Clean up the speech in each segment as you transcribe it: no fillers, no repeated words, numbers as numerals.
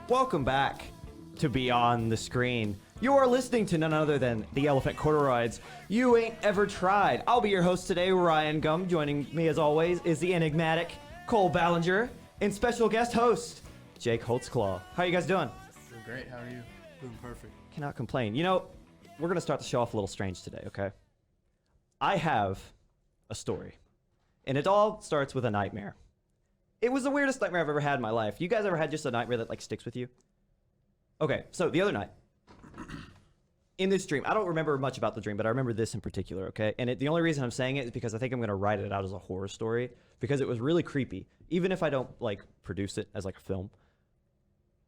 Welcome back to Beyond the Screen. You are listening to none other than the Elephant Corduroids. You ain't ever tried. I'll be your host today, Ryan Gumm. Joining me as always is the enigmatic Cole Ballinger and special guest host, Jake Holtzclaw. How you guys doing? Doing great. How are you? Doing perfect. Cannot complain. You know, we're going to start the show off a little strange today, okay? I have a story, and it all starts with a nightmare. It was the weirdest nightmare I've ever had in my life. You guys ever had just a nightmare that, like, sticks with you? Okay, so the other night, in this dream, I don't remember much about the dream, but I remember this in particular, okay? And the only reason I'm saying it is because I think I'm going to write it out as a horror story, because it was really creepy, even if I don't, like, produce it as, like, a film.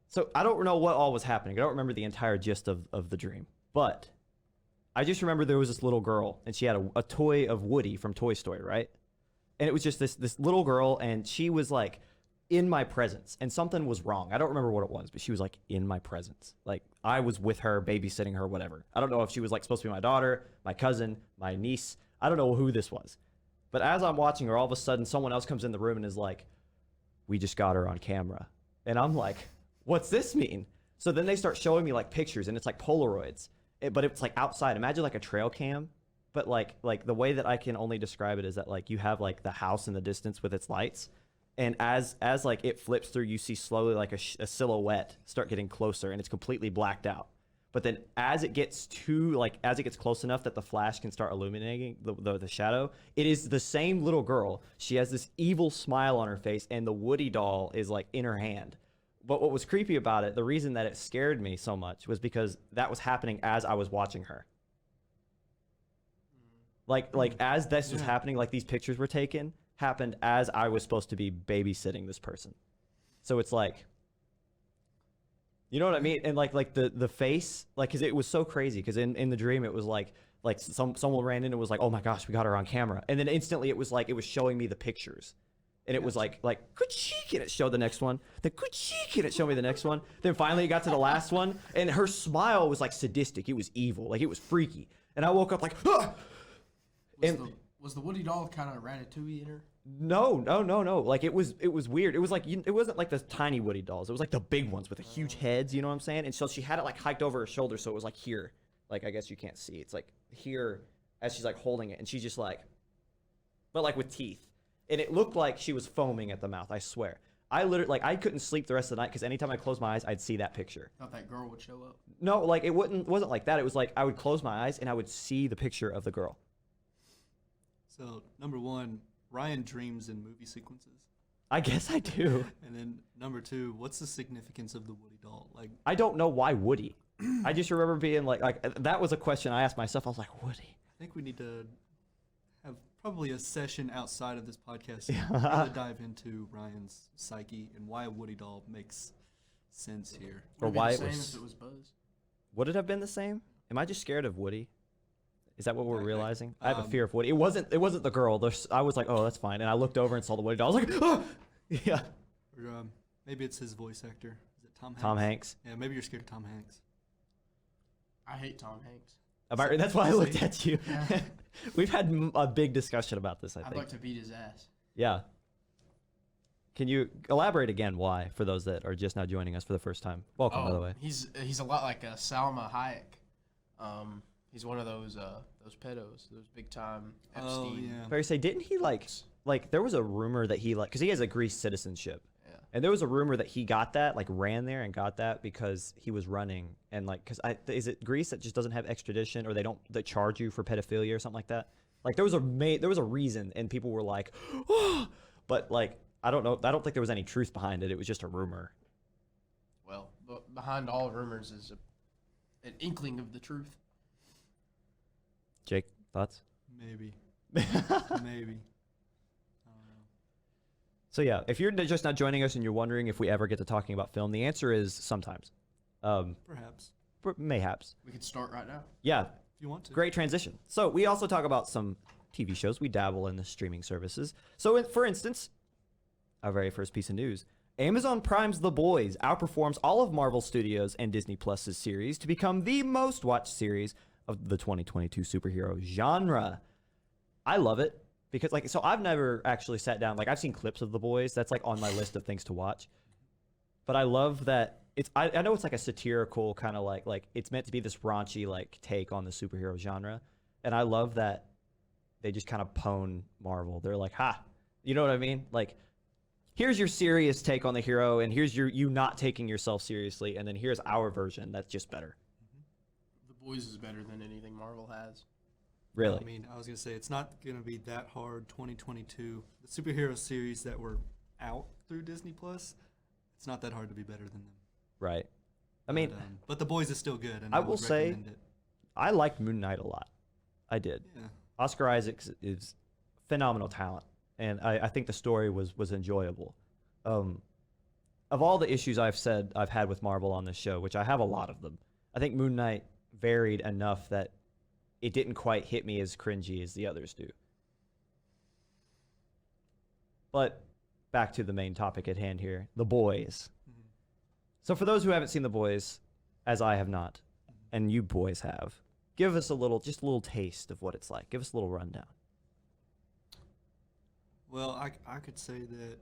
So I don't know what all was happening. I don't remember the entire gist of the dream, but I just remember there was this little girl, and she had a toy of Woody from Toy Story, right? And it was just this little girl, and she was, like, in my presence, and something was wrong. I don't remember what it was, but she was, like, in my presence. Like, I was with her, babysitting her, whatever. I don't know if she was, like, supposed to be my daughter, my cousin, my niece. I don't know who this was. But as I'm watching her, all of a sudden, someone else comes in the room and is like, "We just got her on camera." And I'm like, what's this mean? So then they start showing me, like, pictures, and it's, like, Polaroids. But it's, like, outside. Imagine, like, a trail cam. But, like the way that I can only describe it is that, like, you have, like, the house in the distance with its lights. And as like, it flips through, you see slowly, like, a silhouette start getting closer, and it's completely blacked out. But then as it gets close enough that the flash can start illuminating the shadow, it is the same little girl. She has this evil smile on her face, and the Woody doll is, like, in her hand. But what was creepy about it, the reason that it scared me so much, was because that was happening as I was watching her. Like as this was happening, like, these pictures were taken, happened as I was supposed to be babysitting this person. So it's like, you know what I mean? And like the face, like, because it was so crazy, because in the dream it was like someone ran in and was like, "Oh my gosh, we got her on camera," and then instantly it was showing me the pictures, and it was like good cheek, and it showed the next one, the good cheek, and it showed me the next one. Then finally it got to the last one, and her smile was, like, sadistic. It was evil, like, it was freaky, and I woke up like, ah! Was the Woody doll kind of Ratatouille in her? No. Like, it was weird. It was like, it wasn't like the tiny Woody dolls. It was like the big ones with the huge heads. You know what I'm saying? And so she had it, like, hiked over her shoulder, so it was like here. Like, I guess you can't see. It's like here as she's, like, holding it, and she's just like, but, like, with teeth. And it looked like she was foaming at the mouth. I swear. I literally, like, I couldn't sleep the rest of the night because anytime I closed my eyes, I'd see that picture. Thought that girl would show up. No, like, it wasn't like that. It was like I would close my eyes and I would see the picture of the girl. So, number one, Ryan dreams in movie sequences. I guess I do. And then number two, what's the significance of the Woody doll? Like, I don't know why Woody. I just remember being like that was a question I asked myself. I was like, Woody. I think we need to have probably a session outside of this podcast to really dive into Ryan's psyche and why a Woody doll makes sense here. Or why it was if it was Buzz. Would it have been the same? Am I just scared of Woody? Is that what we're realizing? I have a fear of Woody. It wasn't the girl. I was like, oh, that's fine. And I looked over and saw the Woody doll. I was like, oh! Yeah. Or maybe it's his voice actor. Is it Tom Hanks? Tom Hanks. Yeah, maybe you're scared of Tom Hanks. I hate Tom Hanks. That's why I looked at you. Yeah. We've had a big discussion about this, I think. I'd like to beat his ass. Yeah. Can you elaborate again why, for those that are just now joining us for the first time? Welcome, by the way. He's a lot like Salma Hayek. He's one of those pedos, those big time Epstein. Oh, yeah. But I say, didn't he like there was a rumor that he, like, because he has a Greece citizenship. Yeah. And there was a rumor that he got that, like, ran there and got that because he was running, and, like, because is it Greece that just doesn't have extradition, or they charge you for pedophilia or something like that? Like, there was a reason, and people were like, oh, but, like, I don't know. I don't think there was any truth behind it. It was just a rumor. Well, behind all rumors is an inkling of the truth. Jake, thoughts? Maybe. Maybe. I don't know. So yeah, if you're just not joining us and you're wondering if we ever get to talking about film, the answer is sometimes. Perhaps. Mayhaps. We could start right now. Yeah. If you want to. Great transition. So we also talk about some TV shows. We dabble in the streaming services. So for instance, our very first piece of news. Amazon Prime's The Boys outperforms all of Marvel Studios and Disney Plus's series to become the most watched series of the 2022 superhero genre. I love it because, like, so I've never actually sat down. Like, I've seen clips of The Boys. That's, like, on my list of things to watch. But I love that I know it's like a satirical kind of like it's meant to be this raunchy like take on the superhero genre, and I love that they just kind of pwn Marvel. They're like, ha, you know what I mean? Like, here's your serious take on the hero, and here's you not taking yourself seriously, and then here's our version that's just better. The Boys is better than anything Marvel has. Really? I mean, I was gonna say it's not gonna be that hard. 2022, the superhero series that were out through Disney Plus, it's not that hard to be better than them. Right. I mean, but The Boys is still good, and I I will would say recommend it. I liked Moon Knight a lot. I did. Yeah. Oscar Isaac is phenomenal talent, and I think the story was enjoyable. Of all the issues I've had with Marvel on this show, which I have a lot of them, I think Moon Knight varied enough that it didn't quite hit me as cringy as the others do. But back to the main topic at hand here, The Boys. Mhm. So for those who haven't seen The Boys, as I have not, and you boys have, give us just a little taste of what it's like. Give us a little rundown. Well, I could say that,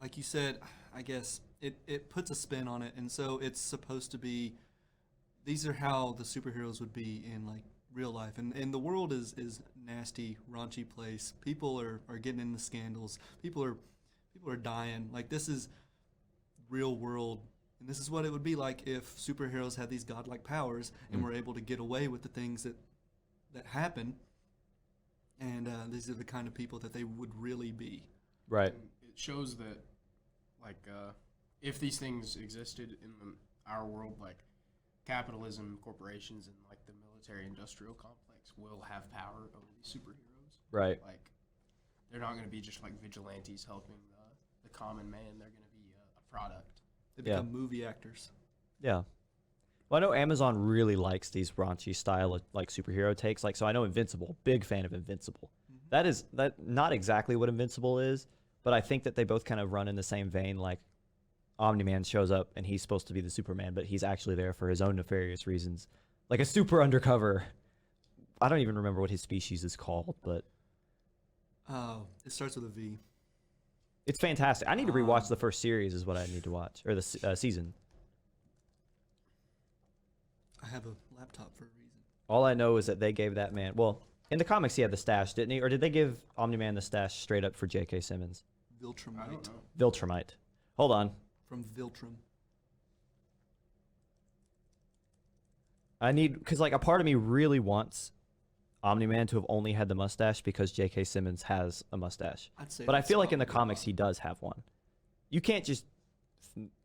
like you said, I guess it puts a spin on it, and so it's supposed to be, these are how the superheroes would be in like real life, and the world is nasty, raunchy place. People are getting into scandals. People are dying. Like, this is real world, and this is what it would be like if superheroes had these godlike powers and were able to get away with the things that happen. And these are the kind of people that they would really be. Right. And it shows that, like, if these things existed in our world, like capitalism, corporations, and like the military-industrial complex will have power over these superheroes. Right. Like, they're not going to be just like vigilantes helping the common man. They're going to be a product. They become movie actors. Yeah. Well, I know Amazon really likes these raunchy style of, like, superhero takes. Like, so I know Invincible, big fan of Invincible. Mm-hmm. That not exactly what Invincible is, but I think that they both kind of run in the same vein. Like, Omni-Man shows up and he's supposed to be the Superman, but he's actually there for his own nefarious reasons. Like a super undercover. I don't even remember what his species is called, but Oh, it starts with a V. it's fantastic. I need to rewatch the first series is what I need to watch, or the season. I have a laptop for a reason. All I know is that they gave that man, well, in the comics he had the stash, didn't he? Or did they give Omni-Man the stash straight up for J.K. Simmons? I don't Viltrumite. know. Viltrumite. Hold on. From Viltrum. I need, because like a part of me really wants Omni-Man to have only had the mustache because J.K. Simmons has a mustache. I'd say But I that's feel like in the probably comics why. he does have one. You can't just,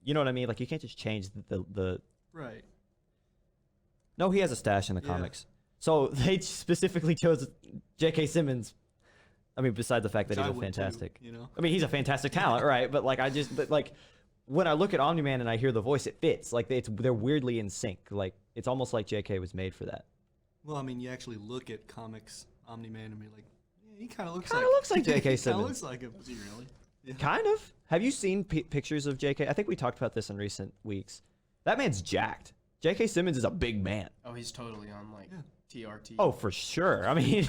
you know what I mean? Like, you can't just change the Right. No, he has a stash in the Yeah. comics. So they specifically chose J.K. Simmons. I mean, besides the fact that Which I he's a would too, fantastic. you know? I mean, he's a fantastic talent, right? But like, but like, when I look at Omni-Man and I hear the voice, it fits. Like, they're weirdly in sync. Like, it's almost like J.K. was made for that. Well, I mean, you actually look at comics Omni-Man and be like, yeah, he kind of looks Kinda like looks like J.K. He kind Simmons. of looks like him. Was he really? Yeah. Kind of. Have you seen pictures of J.K.? I think we talked about this in recent weeks. That man's jacked. J.K. Simmons is a big man. Oh, he's totally on like TRT. Oh, for sure. I mean,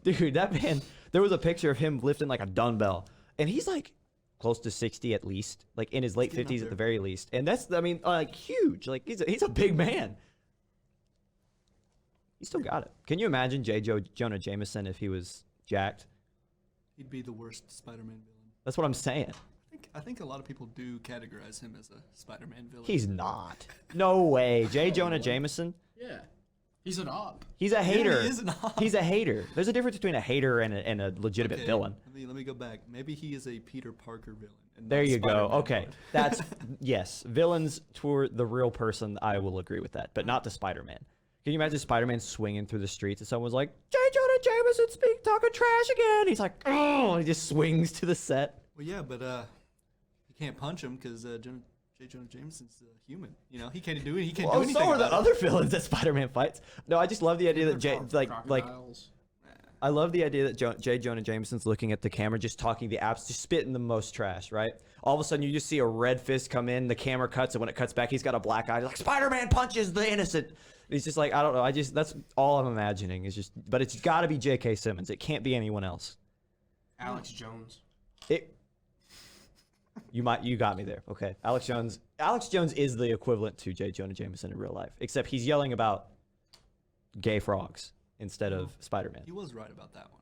dude, that man, there was a picture of him lifting like a dumbbell, and he's like close to 60 at least, like in his late getting up 50s at there. the very least. And that's, I mean, like huge. Like he's a big man. He still got it. Can you imagine Jonah Jameson if he was jacked? He'd be the worst Spider-Man villain. That's what I'm saying. I think a lot of people do categorize him as a Spider-Man villain. He's not. No way. Jonah Jameson? Yeah. He's an op. He's a hater. he is an op. He's a hater. There's a difference between a hater and a legitimate Okay, villain. Let me go back. Maybe he is a Peter Parker villain. And There not you go. Spider-Man Okay. villain. That's, yes. Villains toward the real person, I will agree with that, but not to Spider-Man. Can you imagine Spider-Man swinging through the streets and someone's like, J. Jonah Jameson talking trash again? He's like, oh, he just swings to the set. Well, yeah, but you can't punch him because J. Jonah Jameson's human. You know, he can't do it. He can't do Oh, anything. so are the about it. other villains that Spider-Man fights. No, I just love the idea that Crocodiles. I love the idea that J. Jonah Jameson's looking at the camera, just talking the apps, just spitting the most trash, right? All of a sudden, you just see a red fist come in, the camera cuts, and when it cuts back, he's got a black eye. He's like, Spider-Man punches the innocent. And he's just like, I don't know. That's all I'm imagining. Is just, but it's got to be J.K. Simmons. It can't be anyone else. Alex Jones. You got me there. Okay. Alex Jones is the equivalent to J. Jonah Jameson in real life, except he's yelling about gay frogs instead of Spider-Man. He was right about that one.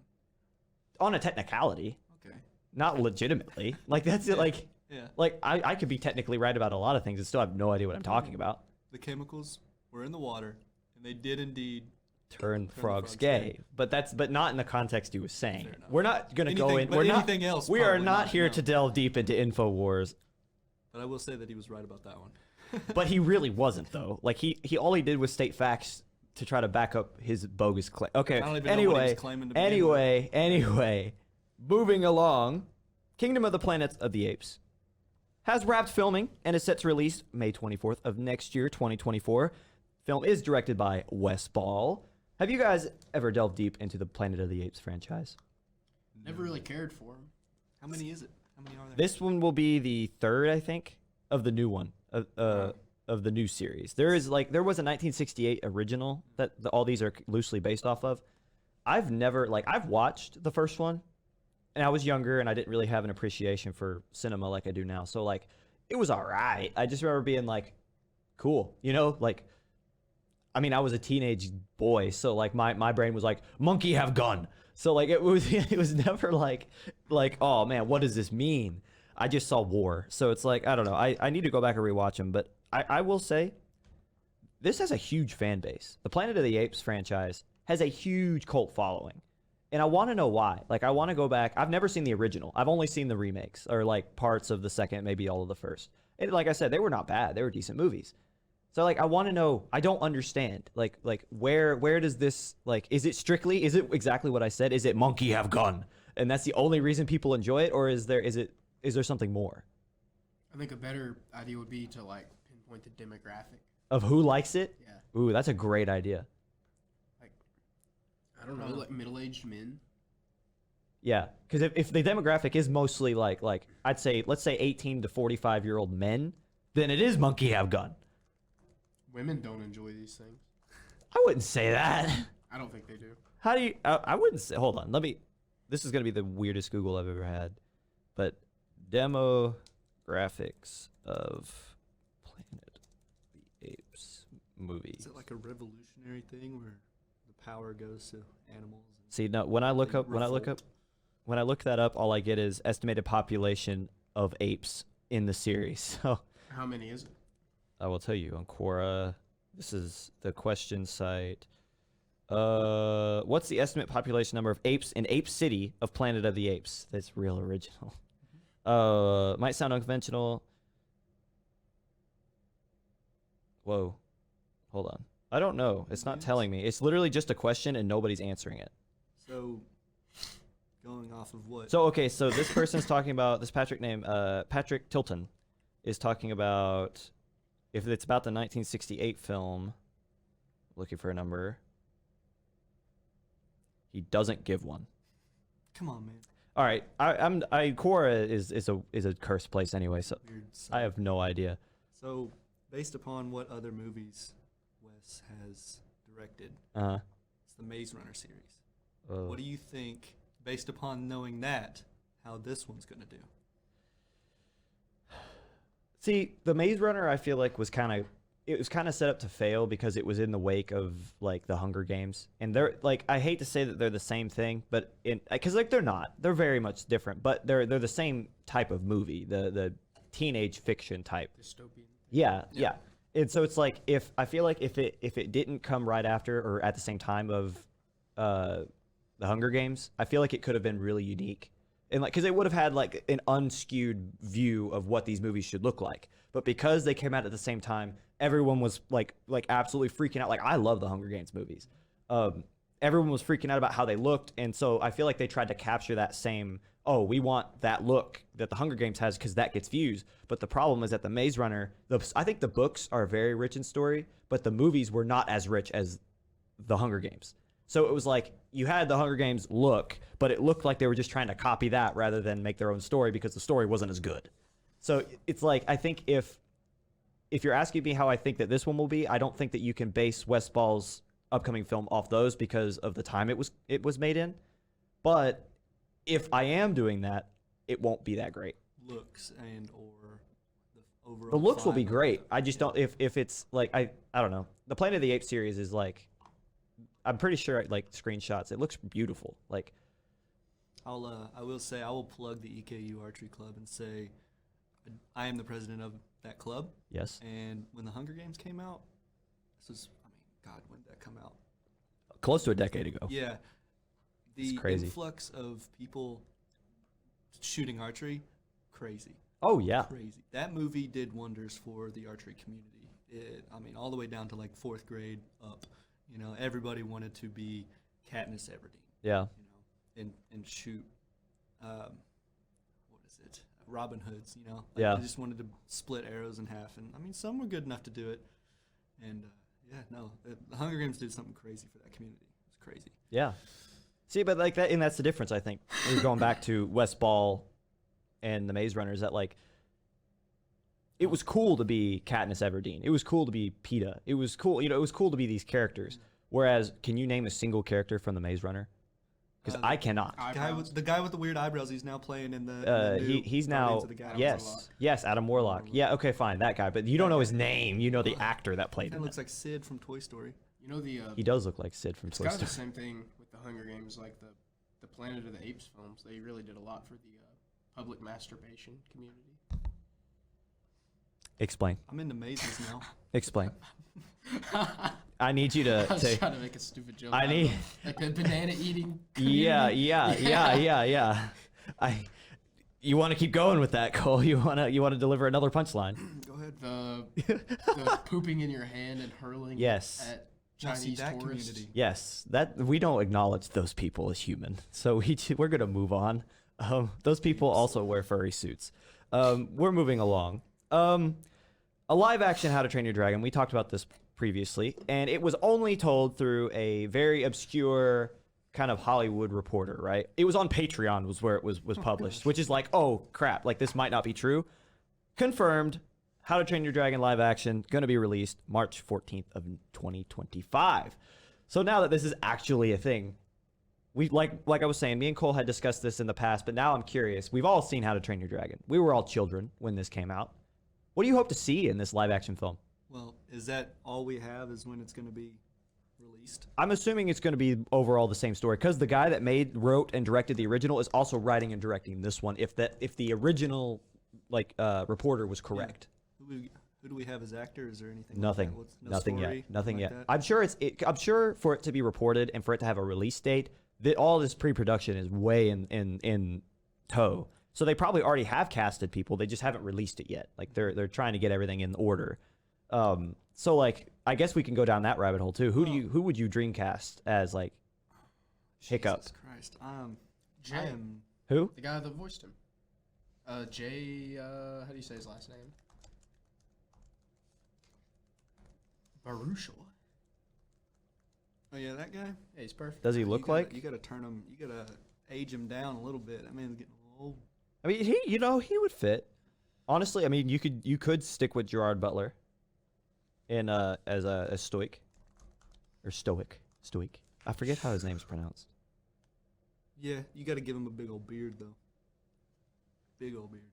On a technicality, Okay. not legitimately. Like that's it. Like Yeah. I could be technically right about a lot of things and still have no idea what I'm talking about. The chemicals were in the water, and they did indeed Turn the frogs frogs gay, gay. but not in the context you were saying. Fair enough. We're not gonna go Anything- in. but We're not. anything else, We are probably not not, here no. to delve deep into Infowars. But I will say that he was right about that one. But he really wasn't though. Like he all he did was state facts to try to back up his bogus claim. Okay. I don't even know what he was Anyway, claiming to begin with. anyway, moving along, Kingdom of the Planet of the Apes has wrapped filming and is set to release May 24th of next year, 2024. Film is directed by Wes Ball. Have you guys ever delved deep into the Planet of the Apes franchise? Never really cared for him. How many is it? How many are there? This one will be the third, I think, of the new one of the new series. There was a 1968 original that all these are loosely based off of. I've watched the first one, and I was younger and I didn't really have an appreciation for cinema like I do now. So like, it was all right. I just remember being like, cool, like. I mean, I was a teenage boy, so like my brain was like, monkey have gun. So like it was never like oh man, what does this mean? I just saw war. So it's like, I don't know. I need to go back and rewatch them, but I will say this has a huge fan base. The Planet of the Apes franchise has a huge cult following. And I want to know why. Like I want to go back. I've never seen the original. I've only seen the remakes or like parts of the second, maybe all of the first. And like I said, they were not bad. They were decent movies. So like I want to know, I don't understand. Like where does this is it exactly what I said? Is it monkey have gun? And that's the only reason people enjoy it, or is there something more? I think a better idea would be to like pinpoint the demographic. Of who likes it? Yeah. Ooh, that's a great idea. Like, I don't know, like middle-aged men. Yeah, because if the demographic is mostly like let's say 18 to 45-year-old men, then it is monkey have gun. Women don't enjoy these things. I wouldn't say that. I don't think they do. How do you? I wouldn't say. Hold on. This is gonna be the weirdest Google I've ever had, but demographics of Planet of the Apes movies. Is it like a revolutionary thing where the power goes to animals? See, no. When I look that up, all I get is estimated population of apes in the series. So How many is it? I will tell you on Quora. This is the question site. What's the estimate population number of apes in Ape City of Planet of the Apes? That's real original. Might sound unconventional. Whoa. Hold on. I don't know. It's not telling me. It's literally just a question and nobody's answering it. So, going off of what? So, okay, so this person's talking about, this Patrick Tilton is talking about, if it's about the 1968 film, looking for a number, he doesn't give one. Come on, man. All right, Quora is a cursed place anyway, so Weird I have no idea. So, based upon what other movies Wes has directed, Uh-huh. it's the Maze Runner series. Oh. What do you think, based upon knowing that, how this one's going to do? See, the Maze Runner, I feel like was kind of set up to fail because it was in the wake of like the Hunger Games, and they're like, I hate to say that they're the same thing, but because like they're not, they're very much different, but they're the same type of movie, the teenage fiction type. Dystopian. Yeah. And so it's like if it didn't come right after or at the same time of the Hunger Games, I feel like it could have been really unique. And like, because they would have had like an unskewed view of what these movies should look like. But because they came out at the same time, everyone was like absolutely freaking out. Like, I love the Hunger Games movies. Everyone was freaking out about how they looked, and so I feel like they tried to capture that same, oh, we want that look that the Hunger Games has because that gets views. But the problem is that the Maze Runner, I think the books are very rich in story, but the movies were not as rich as the Hunger Games. So it was like you had the Hunger Games look, but it looked like they were just trying to copy that rather than make their own story because the story wasn't as good. So it's like, I think if you're asking me how I think that this one will be, I don't think that you can base Wes Ball's upcoming film off those because of the time it was made in. But if I am doing that, it won't be that great looks and or the overall. The looks will be vibe of great. it. I just don't if it's like I don't know. The Planet of the Apes series is like I'm pretty sure like screenshots. It looks beautiful. Like I will say I will plug the EKU Archery Club and say I am the president of that club. yes, And when the Hunger Games came out, this was, I mean, God, when did that come out? close to a decade ago. Yeah. It's The crazy. influx of people shooting archery, crazy. Oh yeah. Crazy. That movie did wonders for the archery community. I mean, all the way down to like 4th grade up. You know, everybody wanted to be Katniss Everdeen. Yeah. You know, and shoot. What is it? Robin Hoods. You know. Like, Yeah. They just wanted to split arrows in half, and I mean, some were good enough to do it. And yeah, no, the Hunger Games did something crazy for that community. It was crazy. Yeah. See, but like that, and that's the difference. I think we're going back to West Ball and the Maze Runners. That like, it was cool to be Katniss Everdeen. It was cool to be PETA. It was cool, it was cool to be these characters. Whereas, can you name a single character from the Maze Runner? Because I cannot. The guy with the weird eyebrows. He's now playing in the. New He's Guardians now of the Galaxy. yes, Adam Warlock. Yeah, okay, fine, that guy. But you don't know his name. You know the actor that played That him. looks like Sid from Toy Story. You know the He does look like Sid from it's Toy kind of the Story. same thing with the Hunger Games, like the Planet of the Apes films. They really did a lot for the public masturbation community. Explain. I'm into mazes now. Explain. I need you to I was say. trying to make a stupid joke. I out of need- like the banana eating. Yeah. You want to keep going with that, Cole? You want to deliver another punchline? Go ahead. The pooping in your hand and hurling Yes. at Now, see, Chinese that tourists. community. Yes, that we don't acknowledge those people as human, so we're gonna move on. Those people also wear furry suits. We're moving along. A live action How to Train Your Dragon. We talked about this previously, and it was only told through a very obscure kind of Hollywood reporter. Right? It was on Patreon, was where it was published, which is like, oh crap, like this might not be true. Confirmed. How to Train Your Dragon live action, going to be released March 14th of 2025. So now that this is actually a thing, we like I was saying, me and Cole had discussed this in the past, but now I'm curious. We've all seen How to Train Your Dragon. We were all children when this came out. What do you hope to see in this live action film? Well, is that all we have? Is when it's going to be released? I'm assuming it's going to be overall the same story because the guy that wrote, and directed the original is also writing and directing this one. If the original reporter was correct. Who do we have as actor? Is there anything? Nothing. Like that? No Nothing story, yet. Nothing like yet. that? I'm sure for it to be reported and for it to have a release date, that all this pre-production is way in tow. So they probably already have casted people. They just haven't released it yet. Like they're trying to get everything in order. So like I guess we can go down that rabbit hole too. Who would you dream cast as like Hiccup? Jesus Christ. Jay. I am. Who? The guy that voiced him. Jay. How do you say his last name? Baruchel. Oh yeah, that guy. Yeah, he's perfect. Does he look like? You gotta turn him. You gotta age him down a little bit. That man's getting old. I mean, he would fit. Honestly, I mean, you could stick with Gerard Butler in as Stoic or Stoic. I forget how his name's pronounced. Yeah, you gotta give him a big old beard though. Big old beard.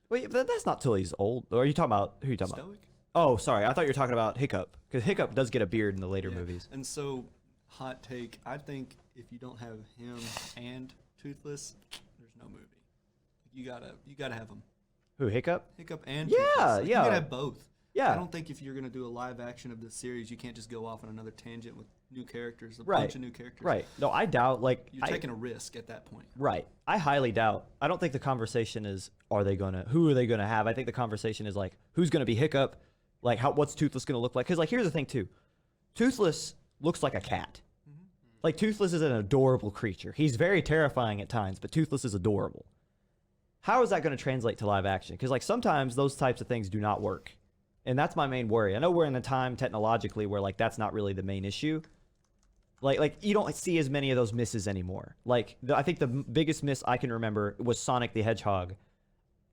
Wait, but that's not till he's old. Or are you talking about who are you talking about? Stoic. Oh, sorry. I thought you were talking about Hiccup because Hiccup does get a beard in the later Yeah. movies. And so, hot take. I think if you don't have him and Toothless, there's no movie. You gotta have him. Who, Hiccup? Hiccup and Yeah, Toothless. Like, yeah. You gotta have both. Yeah. I don't think if you're gonna do a live action of this series, you can't just go off on another tangent with new characters, a Right. bunch of new characters. Right. No, I doubt. Like, You're taking a risk at that point. right. I highly doubt. I don't think the conversation is who are they gonna have? I think the conversation is like who's gonna be Hiccup? Like what's Toothless gonna look like? Because like here's the thing too, Toothless looks like a cat. Like Toothless is an adorable creature. He's very terrifying at times, but Toothless is adorable. How is that going to translate to live action? Because like sometimes those types of things do not work, and that's my main worry. I know we're in a time technologically where like that's not really the main issue. Like you don't see as many of those misses anymore. Like I think the biggest miss I can remember was Sonic the Hedgehog,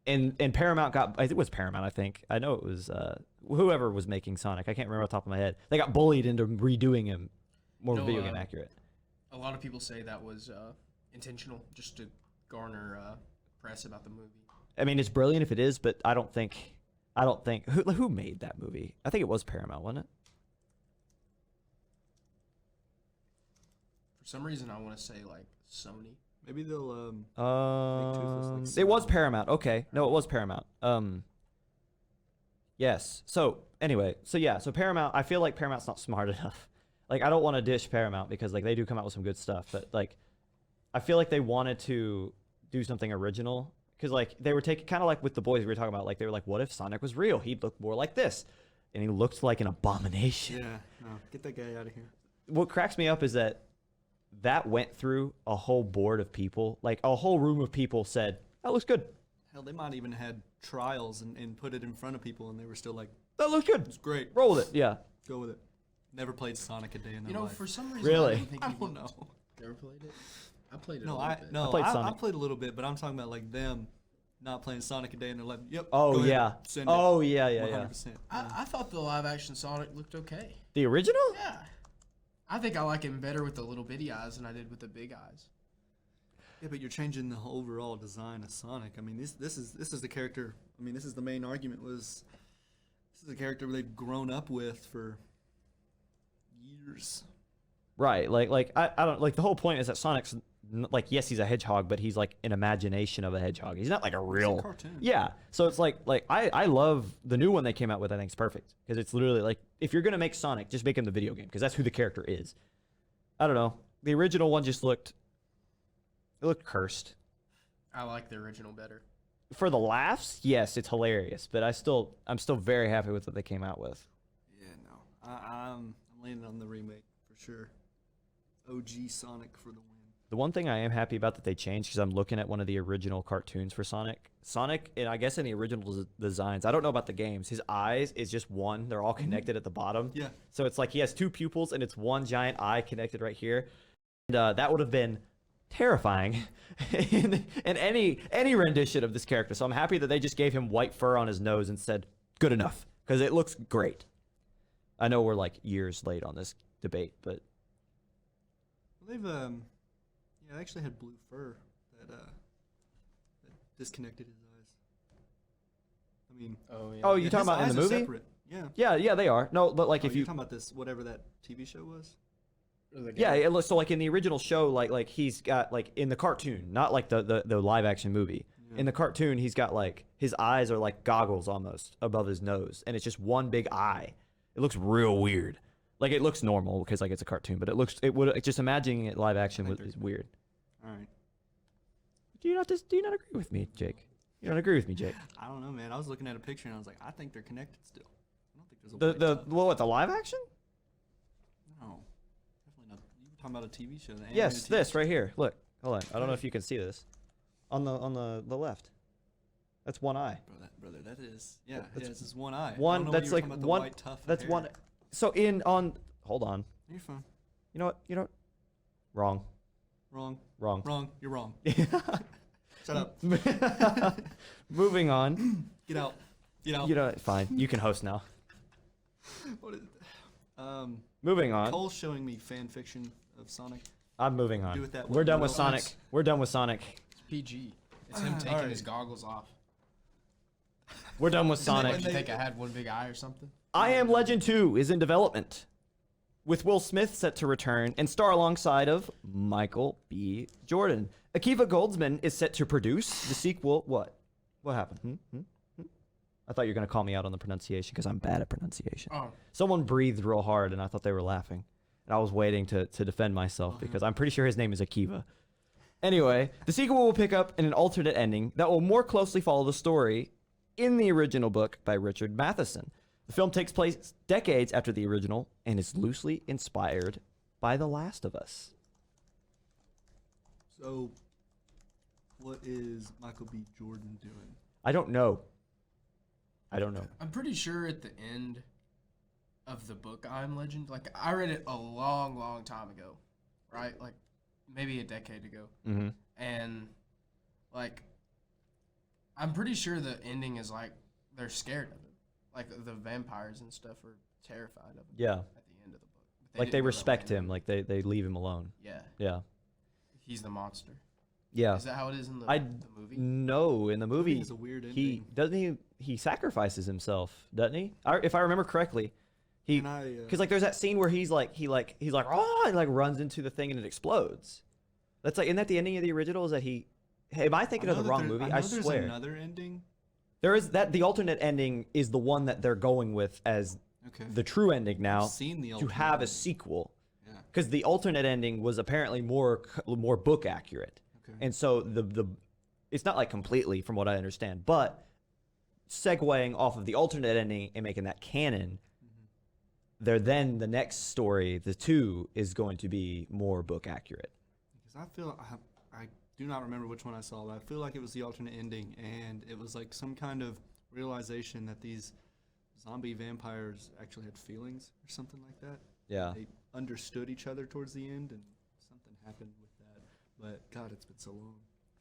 and Paramount got. I think it was Paramount. I think I know it was whoever was making Sonic. I can't remember off the top of my head. They got bullied into redoing him more No, video game accurate. A lot of people say that was intentional, just to garner press about the movie. I mean, it's brilliant if it is, but I don't think who made that movie? I think it was Paramount, wasn't it? For some reason, I want to say like Sony. Maybe they'll make Toothless like It was Sony. Paramount. Okay, no, it was Paramount. Yes. So anyway, so Paramount. I feel like Paramount's not smart enough. Like, I don't want to dish Paramount because like they do come out with some good stuff, but like I feel like they wanted to do something original because like they were taking kind of like with the boys we were talking about. Like they were like, what if Sonic was real? He'd look more like this, and he looked like an abomination. Yeah, no, get that guy out of here. What cracks me up is that went through a whole board of people. Like a whole room of people said, that looks good. Hell, they might even had trials and put it in front of people, and they were still like, That looks good. it's great. Roll with it. Yeah. Go with it. Never played Sonic a day in their You know, life. for some reason, Really? I don't think I he don't looked- know. Never played it. I played it. No, a little bit. no, I played I Sonic. played a little bit, but I'm talking about like them not playing Sonic a day in their life. Yep. Oh go ahead, yeah. Send it. Oh yeah, yeah, yeah. 100%. I thought the live action Sonic looked okay. The original? Yeah. I think I like him better with the little bitty eyes than I did with the big eyes. Yeah, but you're changing the whole overall design of Sonic. I mean, this is the character. I mean, this is the main argument was this is a character they've grown up with for years. Right. Like I don't like the whole point is that Sonic's like, yes, he's a hedgehog, but he's like an imagination of a hedgehog. He's not like a real cartoon. Yeah. So it's like I love the new one they came out with. I think it's perfect because it's literally like if you're gonna make Sonic, just make him the video game because that's who the character is. I don't know. The original one just looked cursed. I like the original better. For the laughs, yes, it's hilarious, but I'm still very happy with what they came out with. Yeah, no, I'm landing on the remake for sure. OG Sonic for the win. The one thing I am happy about that they changed because I'm looking at one of the original cartoons for Sonic. Sonic, and I guess in the original designs, I don't know about the games. His eyes is just one; they're all connected at the bottom. Yeah. So it's like he has two pupils and it's one giant eye connected right here, and that would have been terrifying in any rendition of this character. So I'm happy that they just gave him white fur on his nose and said good enough because it looks great. I know we're like years late on this debate, but Well, they've they actually had blue fur that disconnected his eyes. I mean, Oh yeah. Oh, you yeah, talking his about in the eyes are movie? separate. Yeah. yeah, they are. No, but like Oh, if you're you talking about this whatever that TV show was. Yeah, it looks so like in the original show, like he's got like in the cartoon, not like the live action movie. Yeah. In the cartoon, he's got like his eyes are like goggles almost above his nose, and it's just one big eye. It looks real weird. Like it looks normal because like it's a cartoon, but it would just imagining it live action is weird. All right. Do you not agree with me, Jake? You don't agree with me, Jake? I don't know, man. I was looking at a picture and I was like, I think they're connected still. I don't think there's a The live action? No, definitely not. You were talking about a TV show. The Yes, animated TV this show. right here. Look, hold on. I don't know if you can see this. On the left. That's one eye. Brother, that is yeah. That's- This is one eye. I don't One know what that's you were like talking about, the one. white tuft of That's hair. one. So hold on. You're fine. You know what? Wrong. Wrong. You're wrong. Shut up. Moving on. Get out. Get out. You know, fine. You can host now. What is it? Moving on. Cole's showing me fan fiction of Sonic. I'm moving on. Do with that We're what done you with will. Sonic. We're done with Sonic. It's PG. It's him taking Alright. his goggles off. We're done with Did Sonic. you think I had one big eye or something? I Am Legend 2 is in development, with Will Smith set to return and star alongside of Michael B. Jordan. Akiva Goldsman is set to produce the sequel. What? What happened? I thought you were going to call me out on the pronunciation because I'm bad at pronunciation. Oh. Someone breathed real hard and I thought they were laughing. And I was waiting to defend myself because I'm pretty sure his name is Akiva. Anyway, the sequel will pick up in an alternate ending that will more closely follow the story in the original book by Richard Matheson. The film takes place decades after the original and is loosely inspired by The Last of Us. So, what is Michael B. Jordan doing? I don't know. I'm pretty sure at the end of the book I Am Legend, like I read it a long, long time ago, right? Like maybe a decade ago. Mm-hmm. And like I'm pretty sure the ending is like they're scared of him. Like the vampires and stuff are terrified of him Yeah. at the end of the book. But Like they didn't respect really him. Like they leave him alone. Yeah. Yeah. He's the monster. Yeah. Is that how it is in the movie? No, in the movie, has a weird he ending. doesn't he sacrifices himself, doesn't he? If I remember correctly, because like there's that scene where he's like oh, and like runs into the thing and it explodes. That's like, isn't that the ending of the original? Is that he? Hey, am I thinking of the wrong movie? I there's swear. another ending. There is that the alternate ending is the one that they're going with as the true ending now I've seen the to alternate have a ending. sequel. Yeah. Because the alternate ending was apparently more book accurate. Okay. And so the it's not like completely from what I understand, but segueing off of the alternate ending and making that canon, then the next story, the 2, is going to be more book accurate. Because I do not remember which one I saw, but I feel like it was the alternate ending, and it was like some kind of realization that these zombie vampires actually had feelings or something like that. Yeah. They understood each other towards the end, and something happened with that. But God, it's been so long.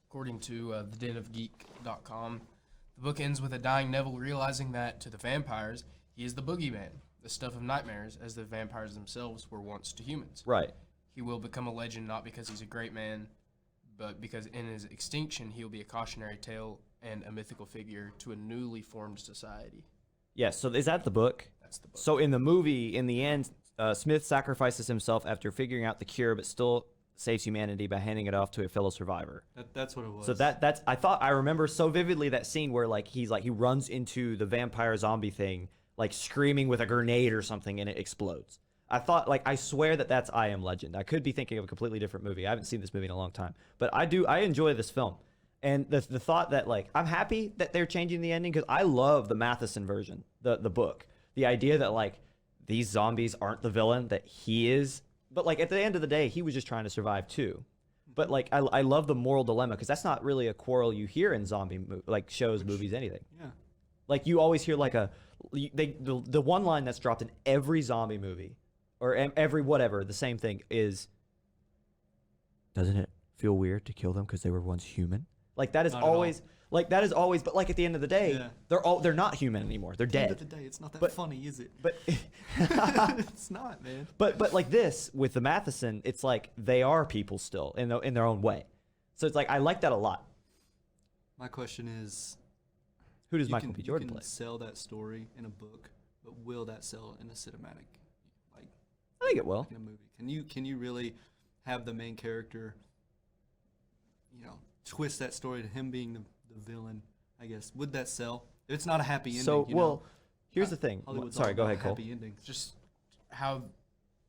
According to thedenofgeek.com, the book ends with a dying Neville realizing that, to the vampires, he is the boogeyman, the stuff of nightmares, as the vampires themselves were once to humans. Right. He will become a legend not because he's a great man, but because in his extinction he will be a cautionary tale and a mythical figure to a newly formed society. Yes. So is that the book? That's the book. So in the movie, in the end, Smith sacrifices himself after figuring out the cure, but still saves humanity by handing it off to a fellow survivor. That's what it was. So that's I remember so vividly that scene where like he runs into the vampire zombie thing, like screaming with a grenade or something, and it explodes. I swear that's I Am Legend. I could be thinking of a completely different movie. I haven't seen this movie in a long time, but I enjoy this film. And the thought that like I'm happy that they're changing the ending, because I love the Matheson version, the book. The idea that like these zombies aren't the villain, that he is. But like at the end of the day, he was just trying to survive too. But like I love the moral dilemma, because that's not really a quarrel you hear in zombie shows, movies, anything. Yeah. Like you always hear like the one line that's dropped in every zombie movie or every whatever, the same thing is, doesn't it feel weird to kill them because they were once human? Like that is always but like at the end of the day, they're not human anymore. They're dead. At the end of the day, it's not that funny, is it? But It's not, man. But like this with the Matheson, it's like they are people still in their own way. So it's like I like that a lot. My question is, who does Michael B. Jordan you can play? sell that story in a book, but will that sell in a cinematic, like I think it will. in a movie? Can you really have the main character, twist that story to him being the villain? I guess, would that sell? It's not a happy ending. So here's the thing. Hollywood's Sorry, all go about ahead, Cole. happy endings. Just how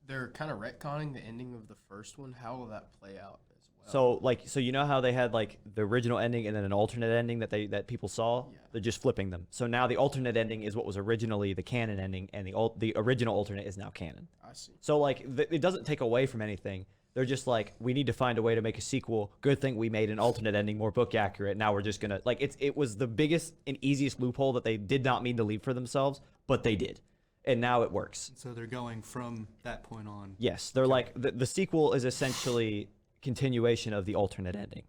they're kind of retconning the ending of the first one. How will that play out as well? So you know how they had like the original ending and then an alternate ending that people saw? Yeah. They're just flipping them. So now the alternate ending is what was originally the canon ending, and the original alternate is now canon. I see. So like it doesn't take away from anything. They're just like, we need to find a way to make a sequel. Good thing we made an alternate ending more book accurate. Now we're just gonna like it was the biggest and easiest loophole that they did not mean to leave for themselves, but they did, and now it works. So they're going from that point on. Yes, they're like the sequel is essentially continuation of the alternate ending,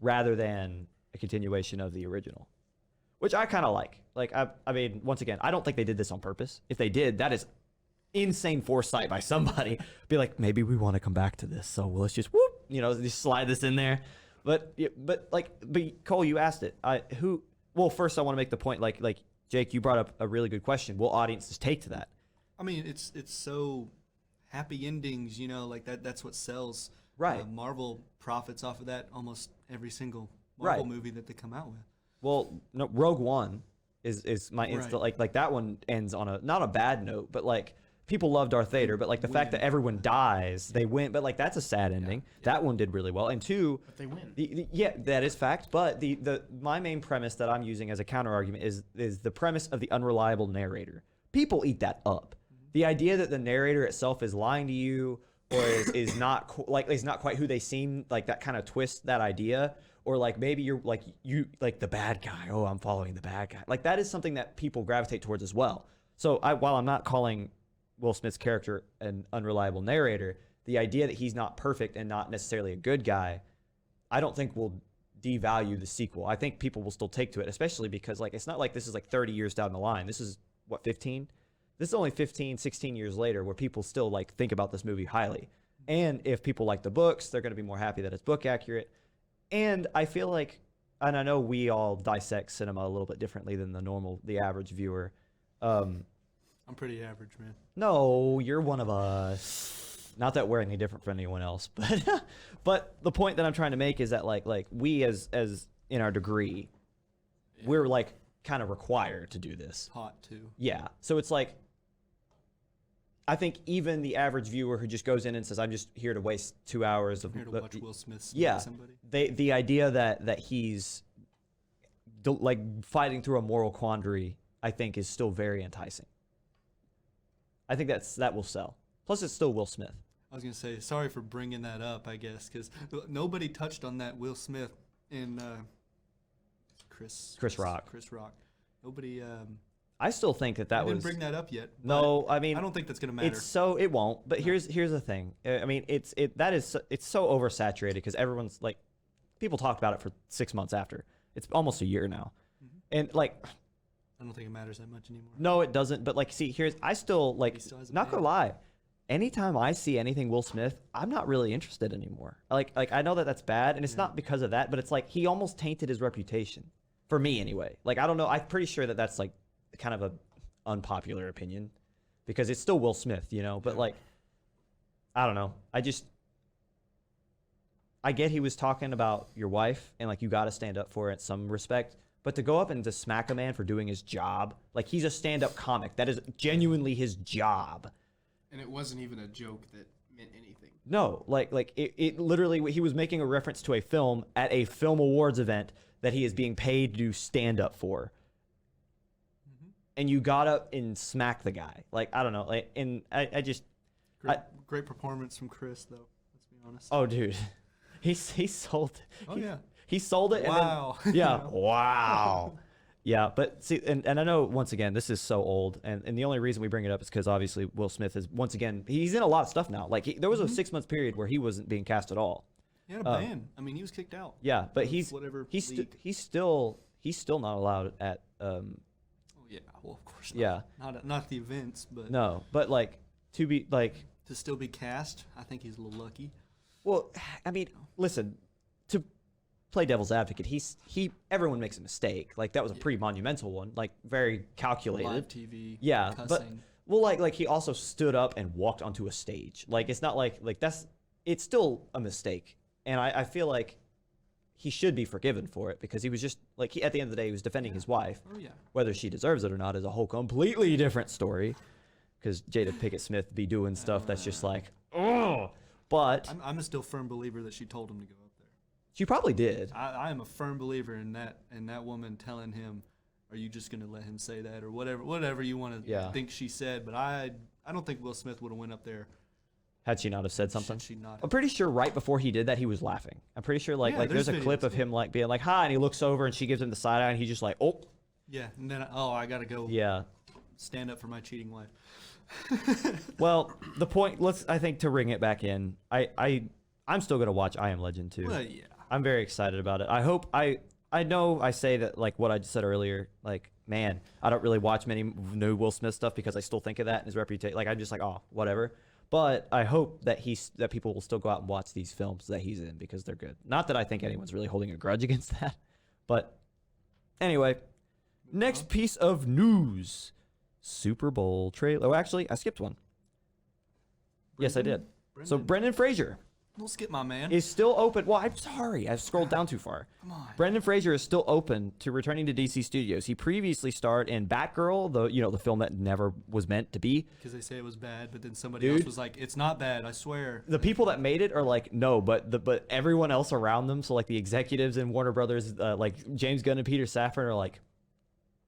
rather than a continuation of the original, which I kind of like. Like I mean, once again, I don't think they did this on purpose. If they did, that is insane foresight by somebody. Be like, maybe we want to come back to this, so let's just just slide this in there. But Cole, you asked it. First I want to make the point, like Jake, you brought up a really good question. Will audiences take to that? I mean, it's so happy endings, like that's what sells. Right. Marvel profits off of that almost every single Marvel movie that they come out with. Well, no, Rogue One is my instant like that one ends on a not a bad note, but like people love Darth Vader, but like the fact that everyone dies, they win, but like that's a sad ending. Yeah. That one did really well, and two, but they win. Yeah, that is fact. But my main premise that I'm using as a counter argument is the premise of the unreliable narrator. People eat that up. The idea that the narrator itself is lying to you or is not is not quite who they seem, like that kind of twist that idea, or like maybe you're like the bad guy. Oh, I'm following the bad guy. Like that is something that people gravitate towards as well. So while I'm not calling Will Smith's character an unreliable narrator, the idea that he's not perfect and not necessarily a good guy, I don't think will devalue the sequel. I think people will still take to it, especially because like it's not like this is like 30 years down the line. This is what, 15? This is only 15, 16 years later where people still like think about this movie highly. And if people like the books, they're going to be more happy that it's book accurate. And I feel like, and I know we all dissect cinema a little bit differently than the average viewer. I'm pretty average, man. No, you're one of us. Not that we're any different from anyone else, but the point that I'm trying to make is that like we as in our degree, we're like kind of required to do this. Hot too. Yeah. So it's like, I think even the average viewer who just goes in and says, "I'm just here to waste 2 hours of Here to watch Will Smith smack yeah, somebody. the idea that he's like fighting through a moral quandary, I think, is still very enticing. I think that will sell. Plus, it's still Will Smith. I was gonna say sorry for bringing that up, I guess, because nobody touched on that Will Smith in Chris Rock. Chris Rock. Nobody. I still think that I was. didn't bring that up yet. No, I mean, I don't think that's gonna matter. It won't. But here's the thing. I mean, it's so oversaturated because everyone's like, people talked about it for 6 months after. It's almost a year now, and like, I don't think it matters that much anymore. no, it doesn't. But like, see, I still like, He still has a not band. gonna lie. Anytime I see anything Will Smith, I'm not really interested anymore. Like I know that that's bad, and it's not because of that, but it's like he almost tainted his reputation, for me anyway. Like I don't know. I'm pretty sure that that's like kind of a unpopular opinion, because it's still Will Smith, you know. But like, I don't know. I get he was talking about your wife, and like you got to stand up for it in some respect. But to go up and to smack a man for doing his job, like he's a stand-up comic. That is genuinely his job. And it wasn't even a joke that meant anything. No, like it literally, he was making a reference to a film at a film awards event that he is being paid to do stand up for. And you got up and smacked the guy. Like, I don't know. Like, and I just. Great performance from Chris, though. Let's be honest. Oh, dude. He sold it. Oh, yeah. He sold it. Wow. And then, yeah. Wow. Yeah, but see, and I know, once again, this is so old, and the only reason we bring it up is because obviously Will Smith is, once again, he's in a lot of stuff now. Like, there was a 6 month period where he wasn't being cast at all. He had a ban. I mean, he was kicked out. Yeah, but of he's whatever he's league. he's still not allowed at Oh yeah, well of course not. Yeah. Not at the events, but no, but like to be like, to still be cast, I think he's a little lucky. well, I mean, listen, to play devil's advocate, everyone makes a mistake. Like that was a pretty monumental one, like very calculated. Live TV. Yeah, cussing. but well, like he also stood up and walked onto a stage. Like it's not like it's still a mistake, and I feel like he should be forgiven for it, because he was just like, at the end of the day, he was defending his wife. Oh yeah. Whether she deserves it or not is a whole completely different story, because Jada Pinkett Smith be doing stuff that's just like, oh. But I'm a still firm believer that she told him to go up there. she probably did. I am a firm believer in that woman telling him, "Are you just gonna let him say that?" or whatever you want to Yeah. think she said. But I don't think Will Smith would have went up there Had she not have said something. Should she not? I'm pretty sure right before he did that, he was laughing. I'm pretty sure like Yeah, there's there's a clip videos, of him like being like, hi, and he looks over and she gives him the side eye and he's just like, oh. Yeah, and then I gotta go. Yeah. Stand up for my cheating wife. Well, the point, I think to ring it back in, I'm still going to watch I Am Legend too. Well, yeah. I'm very excited about it. I hope, I know I say that like what I just said earlier, like, man, I don't really watch many new Will Smith stuff because I still think of that and his reputation. Like, I'm just like, oh, whatever. But I hope that that people will still go out and watch these films that he's in because they're good. Not that I think anyone's really holding a grudge against that. But anyway, next piece of news. Super Bowl trailer. Oh, actually, I skipped one. Yes, I did. So Brendan Fraser Don't skip my man. is still open. Well, I'm sorry. I scrolled down too far. Come on. Brendan Fraser is still open to returning to DC Studios. He previously starred in Batgirl, the film that never was meant to be. Because they say it was bad, but then somebody else was like, "It's not bad, I swear." The people that made it are like, no, but everyone else around them, so like the executives in Warner Brothers, like James Gunn and Peter Safran are like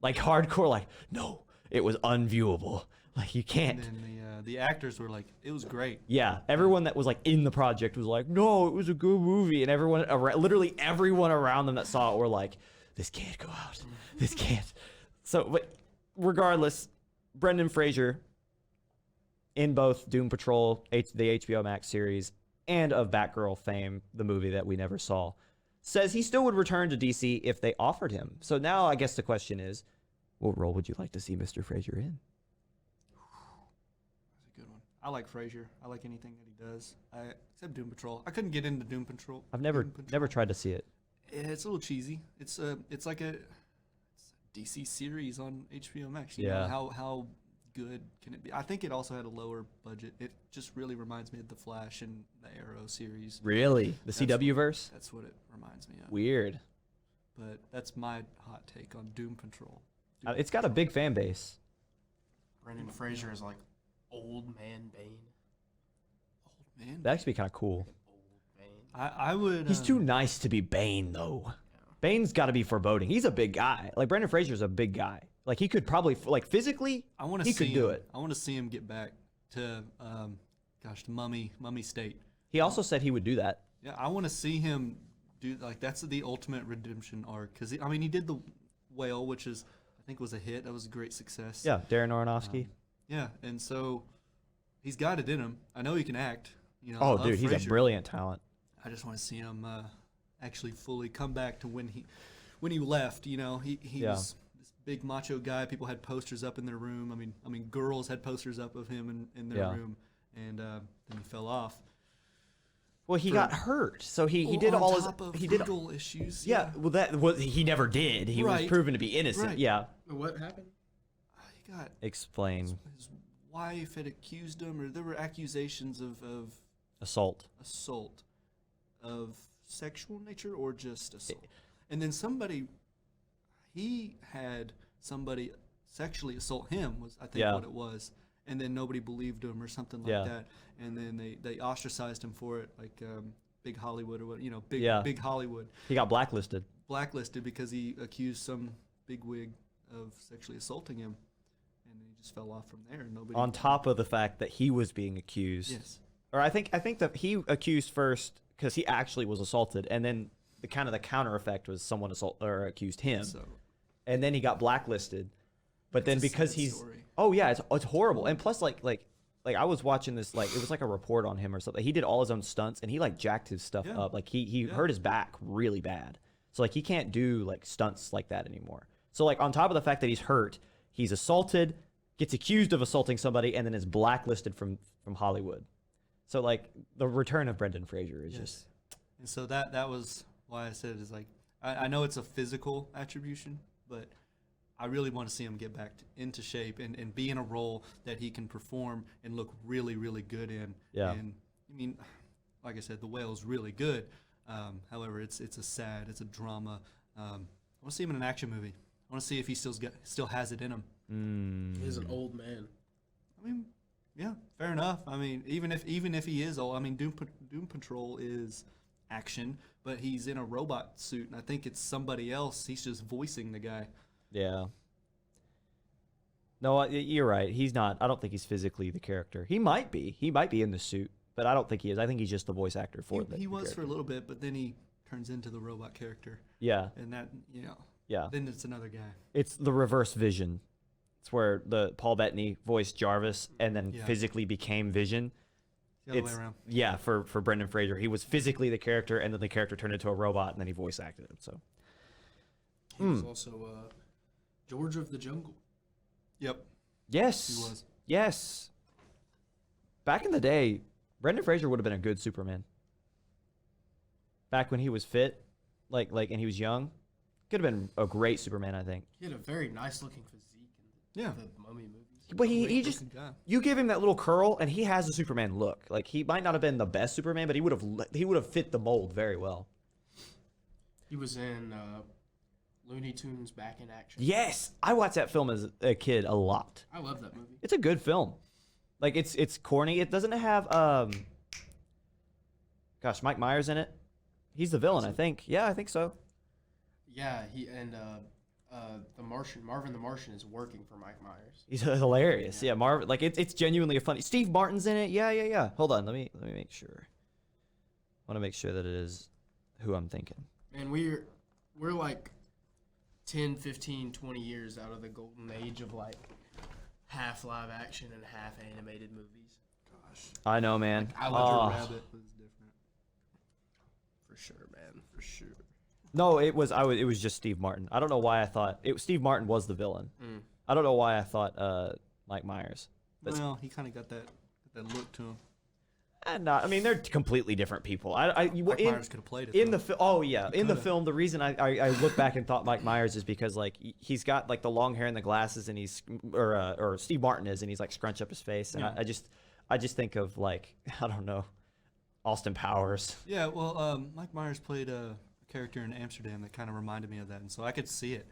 hardcore, like, no, it was unviewable. Like, you can't. And then the actors were like, "It was great." Yeah, everyone that was like in the project was like, no, it was a good movie, and everyone, literally everyone around them that saw it were like, this can't go out, this can't. So, but regardless, Brendan Fraser, in both Doom Patrol, the HBO Max series, and of Batgirl fame, the movie that we never saw, says he still would return to DC if they offered him. So now I guess the question is, what role would you like to see Mr. Fraser in? That's a good one. I like Frazier. I like anything that he does. Except Doom Patrol. I couldn't get into Doom Patrol. I've never Doom Patrol. never tried to see it. It's a little cheesy. It's like a DC series on HBO Max. You Yeah. know, how good can it be? I think it also had a lower budget. It just really reminds me of the Flash and the Arrow series. Really? The That's CW verse? That's what it reminds me of. Weird. But that's my hot take on Doom Patrol. It's got a big fan base. Brendan Fraser is like old man Bane. Old man. That'd actually be kind of cool. Old Bane. I would. He's too nice to be Bane, though. Bane's got to be foreboding. He's a big guy. Like, Brendan Fraser's a big guy. Like, he could probably, like, physically, I want to he see could do him, it. I want to see him get back to, the mummy state. He also said he would do that. Yeah, I want to see him do, like, that's the ultimate redemption arc. Because, I mean, he did the whale, which is, I think was a hit. That was a great success. Yeah, Darren Aronofsky. Yeah, and so he's got it in him. I know he can act. You know, I Oh, love dude, he's a Fraser. brilliant talent. I just want to see him actually fully come back to when he left. You know, he Yeah. was this big macho guy. People had posters up in their room. I mean, girls had posters up of him in their Yeah. room, and then he fell off. Well, he got hurt, so he Well, did on all his top of he did. legal issues. Yeah, well, that was he never did. He was Right. proven to be innocent. Right. Yeah, What happened? He got explain his wife had accused him, or there were accusations of assault. assault of sexual nature or just assault. And then he had somebody sexually assault him, was I think Yeah. what it was. And then nobody believed him or something like Yeah. that. And then they ostracized him for it, like Big Hollywood or what, you know, Yeah. Big Hollywood. He got blacklisted. Blacklisted because he accused some bigwig of sexually assaulting him. And he just fell off from there. Nobody On top of the fact that he was being accused. Yes. Or I think that he accused first because he actually was assaulted, and then the counter effect was someone accused him, So and then he got blacklisted. But then It's a because sad he's story. oh yeah, it's horrible. And plus like I was watching this, like, it was like a report on him or something. He did all his own stunts, and he like jacked his stuff Yeah. up. Like he Yeah. hurt his back really bad, so like he can't do like stunts like that anymore. So like on top of the fact that he's hurt, he's assaulted, gets accused of assaulting somebody, and then is blacklisted from Hollywood. So like the return of Brendan Fraser is just And so that was why I said is like I know it's a physical attribution, but I really want to see him get back into shape and be in a role that he can perform and look really, really good in. Yeah. And I mean, like I said, The Whale's really good. However, it's a drama. I want to see him in an action movie. I want to see if he still has it in him. He's an old man. I mean, yeah, fair enough. I mean, even if he is old, I mean, Doom Patrol is action, but he's in a robot suit, and I think it's somebody else. He's just voicing the guy. yeah. No, you're right. He's not. I don't think he's physically the character. He might be. He might be in the suit, but I don't think he is. I think he's just the voice actor for He was character. for a little bit, but then he turns into the robot character, Yeah, and that yeah. then it's another guy. It's the reverse Vision. It's where the Paul Bettany voiced Jarvis and then Yeah. physically became Vision. The other It's way around. yeah, for Brendan Fraser, he was physically the character, and then the character turned into a robot, and then he voice acted him. So He was also George of the Jungle. Yep, yes, he was. yes. Back in the day, Brendan Fraser would have been a good Superman. Back when he was fit, like, and he was young, could have been a great Superman, I think. He had a very nice looking physique in Yeah. the Mummy movies. But he Great just looking guy. you give him that little curl, and he has a Superman look. Like, he might not have been the best Superman, but he would have fit the mold very well. He was in Looney Tunes Back in Action. Yes, I watched that film as a kid a lot. I love that movie. It's a good film. Like, it's corny. It doesn't have Mike Myers in it. He's the villain, I think. Yeah, I think so. Yeah, the Martian, Marvin the Martian, is working for Mike Myers. He's hilarious. Yeah, Marvin. Like, it's genuinely a funny. Steve Martin's in it. Yeah. Hold on, let me make sure. I want to make sure that it is who I'm thinking. And we're like 10, 15, 20 years out of the golden age of like half live action and half animated movies. Gosh, I know, man. I Roger love Rabbit was different. for sure, man, for sure. No, it was just Steve Martin. I don't know why I thought Steve Martin was the villain. I don't know why I thought Mike Myers. That's, Well, he kind of got that look to him. And I mean, they're completely different people. Mike Myers could have played it. in though. the in the film, the reason I look back and thought Mike Myers is because like he's got like the long hair and the glasses, and he's or Steve Martin is, and he's like scrunch up his face, and Yeah. I just think of like I don't know, Austin Powers. Yeah, well, Mike Myers played a character in Amsterdam that kind of reminded me of that, and so I could see it.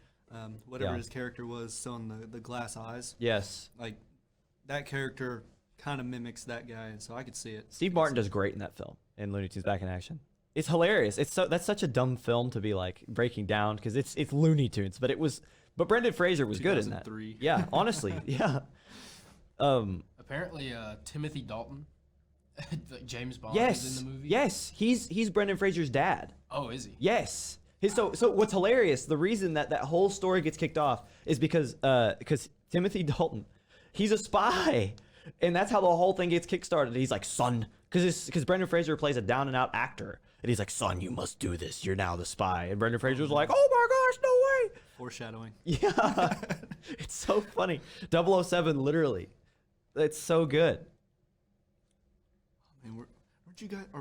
Whatever Yeah. his character was, selling the glass eyes, Yes, like that character kind of mimics that guy, and so I could see it. Steve Martin does great in that film in Looney Tunes Back in Action. It's hilarious. That's such a dumb film to be like breaking down because it's Looney Tunes, but Brendan Fraser was good in that. 2003. Yeah, honestly, yeah. Apparently, Timothy Dalton, James Bond, Yes, is in the movie. yes, he's Brendan Fraser's dad. Oh, is he? Yes. So what's hilarious? The reason that whole story gets kicked off is because Timothy Dalton, he's a spy, and that's how the whole thing gets kickstarted. He's like, son, because Brendan Fraser plays a down and out actor, and he's like, son, you must do this. You're now the spy, and Brendan Fraser's like, oh my gosh, no way. Foreshadowing. Yeah, it's so funny. 007, literally, it's so good. I mean,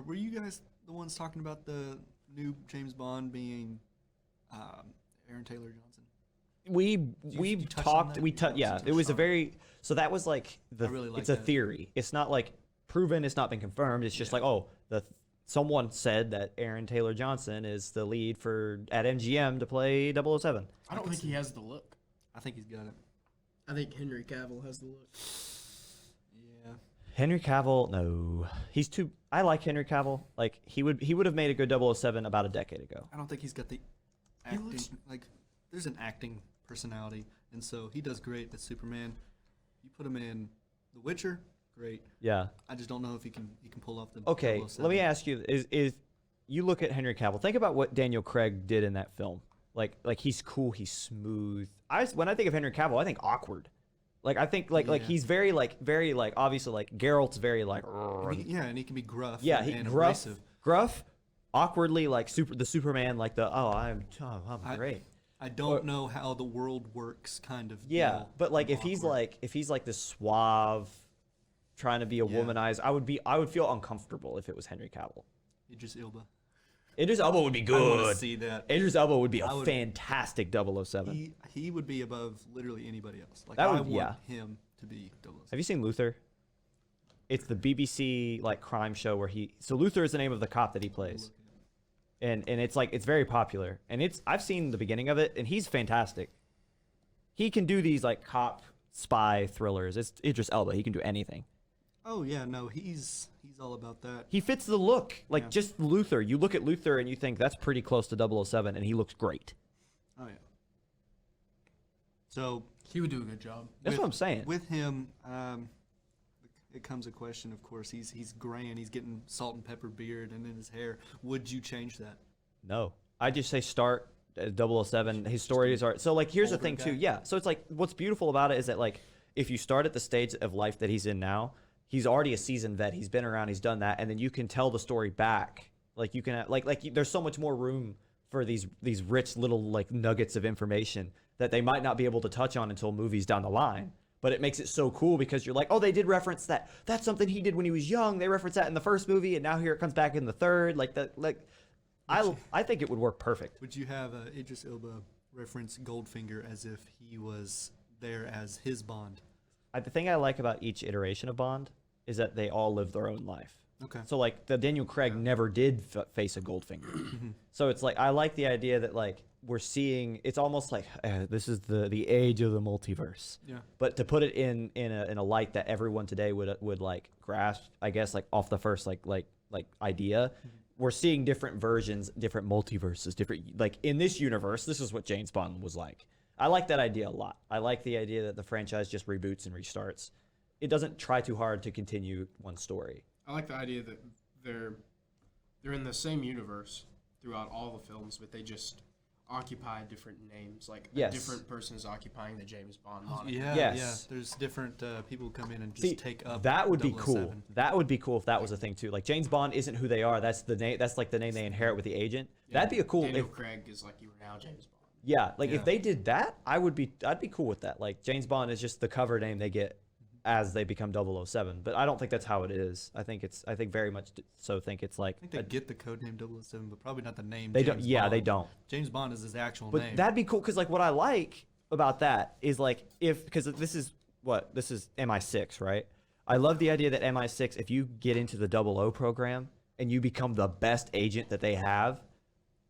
were you guys the ones talking about the new James Bond being Aaron Taylor Johnson? We touch on talked. that? Yeah, it was a very. So that was like I really like it's a that. theory. It's not like proven. It's not been confirmed. It's just like someone said that Aaron Taylor Johnson is the lead at MGM to play 007. I don't think he has the look. I think he's got it. I think Henry Cavill has the look. Yeah. Henry Cavill, no, he's too. I like Henry Cavill. Like he would have made a good 007 about a decade ago. I don't think he's got the acting. There's an acting personality, and so he does great as Superman. You put him in The Witcher, great. Yeah. I just don't know if he can pull off the. Okay, 007. let me ask you: is you look at Henry Cavill? Think about what Daniel Craig did in that film. Like he's cool, he's smooth. When I think of Henry Cavill, I think awkward. Like I think like he's very obviously like Geralt's very like. And he can be gruff. Yeah, and gruff, abrasive. awkwardly like the Superman, like I'm great. I don't know how the world works, kind of. Yeah, deal. but like if Awkward. he's like this suave, trying to be a womanizer, I would feel uncomfortable if it was Henry Cavill. Idris Elba. Idris Elba would be I want to good. see that. Idris Elba would be I a would- fantastic 007. He would be above literally anybody else. Like That I would- want yeah. him to be 007. Have you seen Luther? It's the BBC like crime show where Luther is the name of the cop that he plays. And it's very popular. And I've seen the beginning of it, and he's fantastic. He can do these like cop spy thrillers. It's Idris Elba. He can do anything. Oh yeah, no, he's all about that. He fits the look. Like Yeah. just Luther. You look at Luther and you think that's pretty close to 007, and he looks great. Oh yeah. So He would do a good job. That's what I'm saying. with him, it comes a question. Of course, he's graying. He's getting salt and pepper beard and in his hair. Would you change that? No. I just say start at 007. His stories are so like here's the older thing too. guy? Yeah. So it's like what's beautiful about it is that like if you start at the stage of life that he's in now, he's already a seasoned vet. He's been around, he's done that, and then you can tell the story back. Like you can there's so much more room for these rich little like nuggets of information that they might not be able to touch on until movies down the line. But it makes it so cool because you're like, oh, they did reference that. That's something he did when he was young. They referenced that in the first movie, and now here it comes back in the third. I think it would work perfect. Would you have Idris Elba reference Goldfinger as if he was there as his Bond? The thing I like about each iteration of Bond is that they all live their own life. Okay. So like the Daniel Craig never did face a Goldfinger. So it's like I like the idea that like we're seeing. It's almost like this is the age of the multiverse. Yeah. But to put it in a light that everyone today would like grasp, I guess like off the first like idea. We're seeing different versions, different multiverses, different like in this universe. This is what James Bond was like. I like that idea a lot. I like the idea that the franchise just reboots and restarts. It doesn't try too hard to continue one story. I like the idea that they're in the same universe throughout all the films, but they just occupy different names. Like Yes. a different person is occupying the James Bond moniker. Yeah. Yes. Yeah. There's different people come in and just See, take up. that would be cool. 007. That would be cool if that was a thing too. Like James Bond isn't who they are. That's the name. That's like the name they inherit with the agent. Yeah. That'd be a cool. Daniel Craig is like you are now James Bond. Yeah, like Yeah. if they did that, I'd be cool with that. Like James Bond is just the cover name they get as they become 007. But I don't think that's how it is. I think very much so think it's like I think they get the code name 007, but probably not the name. they James don't. Yeah, Bond. they don't. James Bond is his actual But name. that'd be cool because like what I like about that is like because this is MI6, right? I love the idea that MI6, if you get into the 00 program and you become the best agent that they have,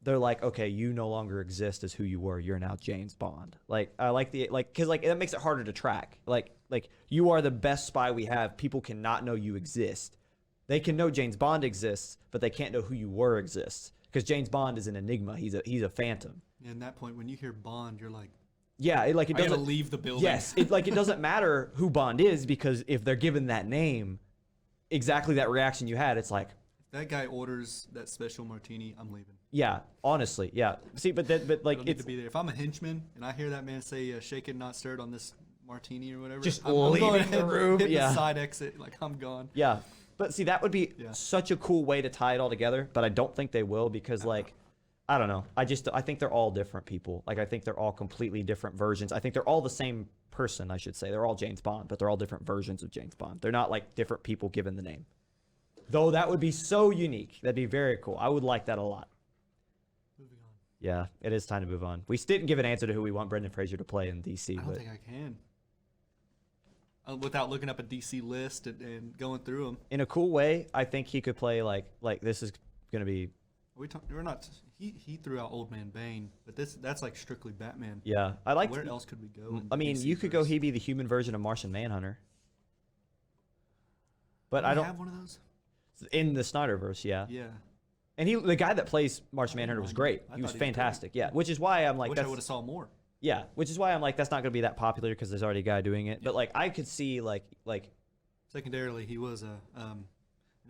they're like, okay, you no longer exist as who you were. You're now James Bond. Like I like because like that makes it harder to track. Like you are the best spy we have. People cannot know you exist. They can know James Bond exists, but they can't know who you were exists because James Bond is an enigma. He's a phantom. And at that point, when you hear Bond, you're like, Yeah, it I doesn't gotta leave the building. Yes, it doesn't matter who Bond is because if they're given that name, exactly that reaction you had, it's like, If that guy orders that special martini, I'm leaving. yeah, honestly, yeah. See, but I like don't need it's to be there. If I'm a henchman and I hear that man say shaken not stirred on this martini or whatever, Just I'm leaving going the ahead, room, hit yeah. the side exit, like I'm gone. yeah. But see, that would be Yeah. such a cool way to tie it all together. But I don't think they will because like. I don't know. I think they're all different people. Like I think they're all completely different versions. I think they're all the same person, I should say. They're all James Bond, but they're all different versions of James Bond. They're not like different people given the name. Though that would be so unique. That'd be very cool. I would like that a lot. Moving on. Yeah, it is time to move on. We didn't give an answer to who we want Brendan Fraser to play in DC. I don't But think I can. Without looking up a DC list and going through them. in a cool way, I think he could play like this is going to be, We're not. He threw out Old Man Bane, but that's like strictly Batman. yeah. I like, Where else could we go? in I mean, DC you could go verse? he be the human version of Martian Manhunter. But Do I we don't, have one of those. in the Snyderverse, yeah. Yeah. And the guy that plays Martian Manhunter was great. I He was thought he was great. fantastic. Yeah, which is why I'm I like, wish I that's, would have saw more. yeah, which is why I'm like, that's not going to be that popular because there's already a guy doing it. But like, I could see like, Secondarily, he was an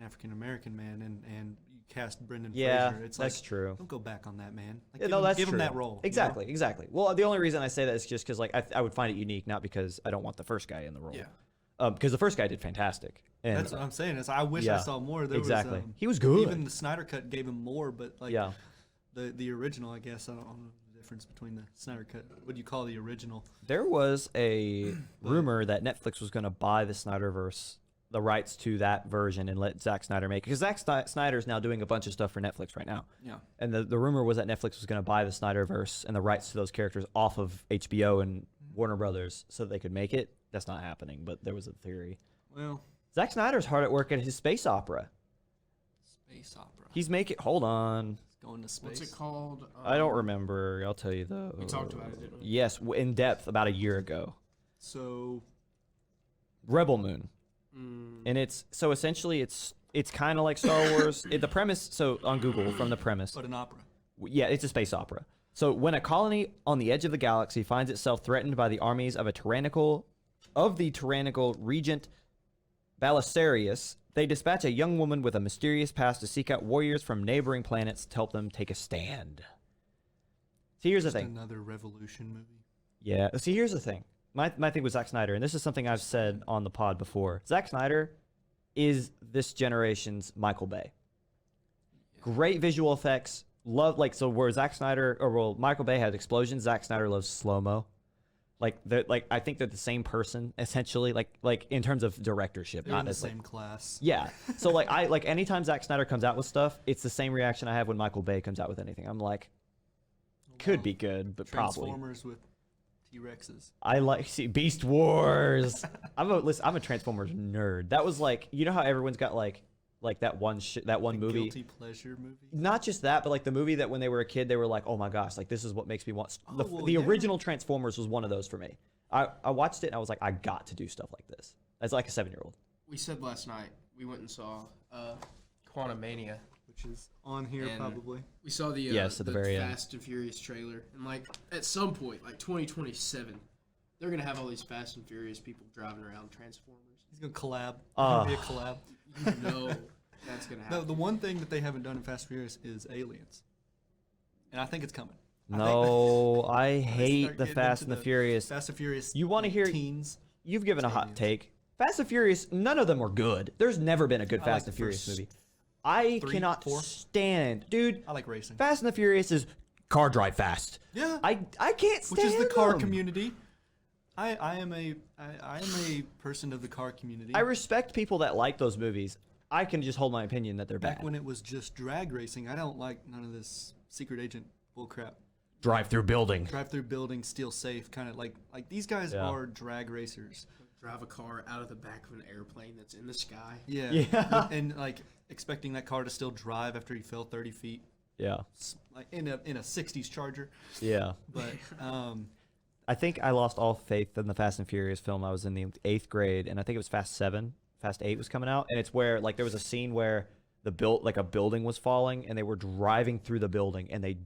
African American man, and you cast Brendan yeah, Fraser. It's that's like, true. don't go back on that man. Like, Yeah, no, that's give true. him that role. you know? Exactly, exactly. Well, the only reason I say that is just because like I would find it unique, not because I don't want the first guy in the role. Yeah. Because the first guy did fantastic. And That's what I'm saying. Is I wish yeah, I saw more. There exactly. Was, He was good. Even the Snyder Cut gave him more, but like yeah. the original, I guess I don't know the difference between the Snyder Cut. What do you call the original? There was a rumor that Netflix was going to buy the Snyderverse, the rights to that version, and let Zack Snyder make it. Because Zack Snyder's now doing a bunch of stuff for Netflix right now. Yeah. And the rumor was that Netflix was going to buy the Snyderverse and the rights to those characters off of HBO and Warner Brothers so that they could make it. That's not happening, but there was a theory. Well, Zack Snyder's hard at work at his space opera. space opera. He's making. Hold on. He's going to space. What's it called? I don't remember. I'll tell you though. We talked about it, didn't we? Yes, in depth about a year ago. So Rebel Moon. Mm, And it's so essentially it's kind of like Star Wars. The premise, so on Google from the premise, but an opera. yeah, it's a space opera. So when a colony on the edge of the galaxy finds itself threatened by the armies of the tyrannical regent Balisarius, they dispatch a young woman with a mysterious past to seek out warriors from neighboring planets to help them take a stand. See, here's the Just thing. another Revolution movie. Yeah. See, here's the thing. My thing with Zack Snyder, and this is something I've said on the pod before. Zack Snyder is this generation's Michael Bay. Great visual effects. Love so where Michael Bay had explosions, Zack Snyder loves slow-mo. I think they're the same person essentially. Like in terms of directorship, They're not in the as same class. yeah. So anytime Zack Snyder comes out with stuff, it's the same reaction I have when Michael Bay comes out with anything. I'm like, could be good, but probably. Transformers with T-Rexes. I see Beast Wars. I'm a Transformers nerd. That was you know how everyone's got like that one movie. Guilty pleasure movie. Not just that, but the movie that when they were a kid, they were like, oh my gosh, this is what makes me want. The yeah. original Transformers was one of those for me. I watched it and I was like, I got to do stuff like this. As like a 7-year-old. we said last night we went and saw Quantumania. Which is on here And- probably. We saw the Yes, at the very end. Fast and Furious trailer, and at some point, 2027, they're gonna have all these Fast and Furious people driving around Transformers. He's gonna collab. There's gonna be a collab. You know that's gonna No, happen. the one thing that they haven't done in Fast and Furious is aliens, and I think it's coming. No, I They hate start the getting Fast into and the Furious. Fast and Furious. You wanna hear- teens? You've given a hot aliens. take. Fast and Furious, none of them were good. There's never been a good I Fast like and the Furious first movie. I 3, cannot 4. stand, dude. I like racing. Fast and the Furious is car drive fast. Yeah, I can't stand which is the car them. community. I am a person of the car community. I respect people that like those movies. I can just hold my opinion that they're Back bad. when it was just drag racing, I don't like none of this secret agent bullcrap. Drive through building. Drive through building, steal safe, kind of like these guys Yeah. are drag racers. Drive a car out of the back of an airplane that's in the sky. Yeah. Yeah. And like expecting that car to still drive after he fell 30 feet, Yeah. like in a 60s Charger. Yeah. But I think I lost all faith in the Fast and Furious film. I was in the 8th grade, and I think it was Fast 8 was coming out, and it's where like there was a scene where a building was falling, and they were driving through the building, and they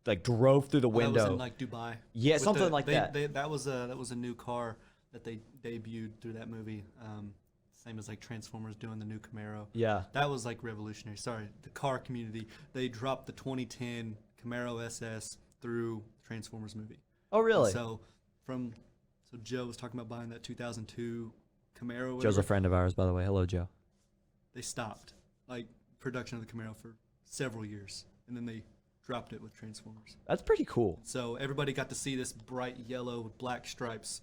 like drove through the window. that was in like Dubai. Yeah, With something like that. That was a new car that they debuted through that movie. Same as like Transformers doing the new Camaro. Yeah. That was like revolutionary. Sorry, the car community. They dropped the 2010 Camaro SS through Transformers movie. Oh, really? So Joe was talking about buying that 2002 Camaro. Joe's a whatever. friend of ours, by the way. Hello, Joe. They stopped like production of the Camaro for several years, and then they dropped it with Transformers. That's pretty cool. So everybody got to see this bright yellow with black stripes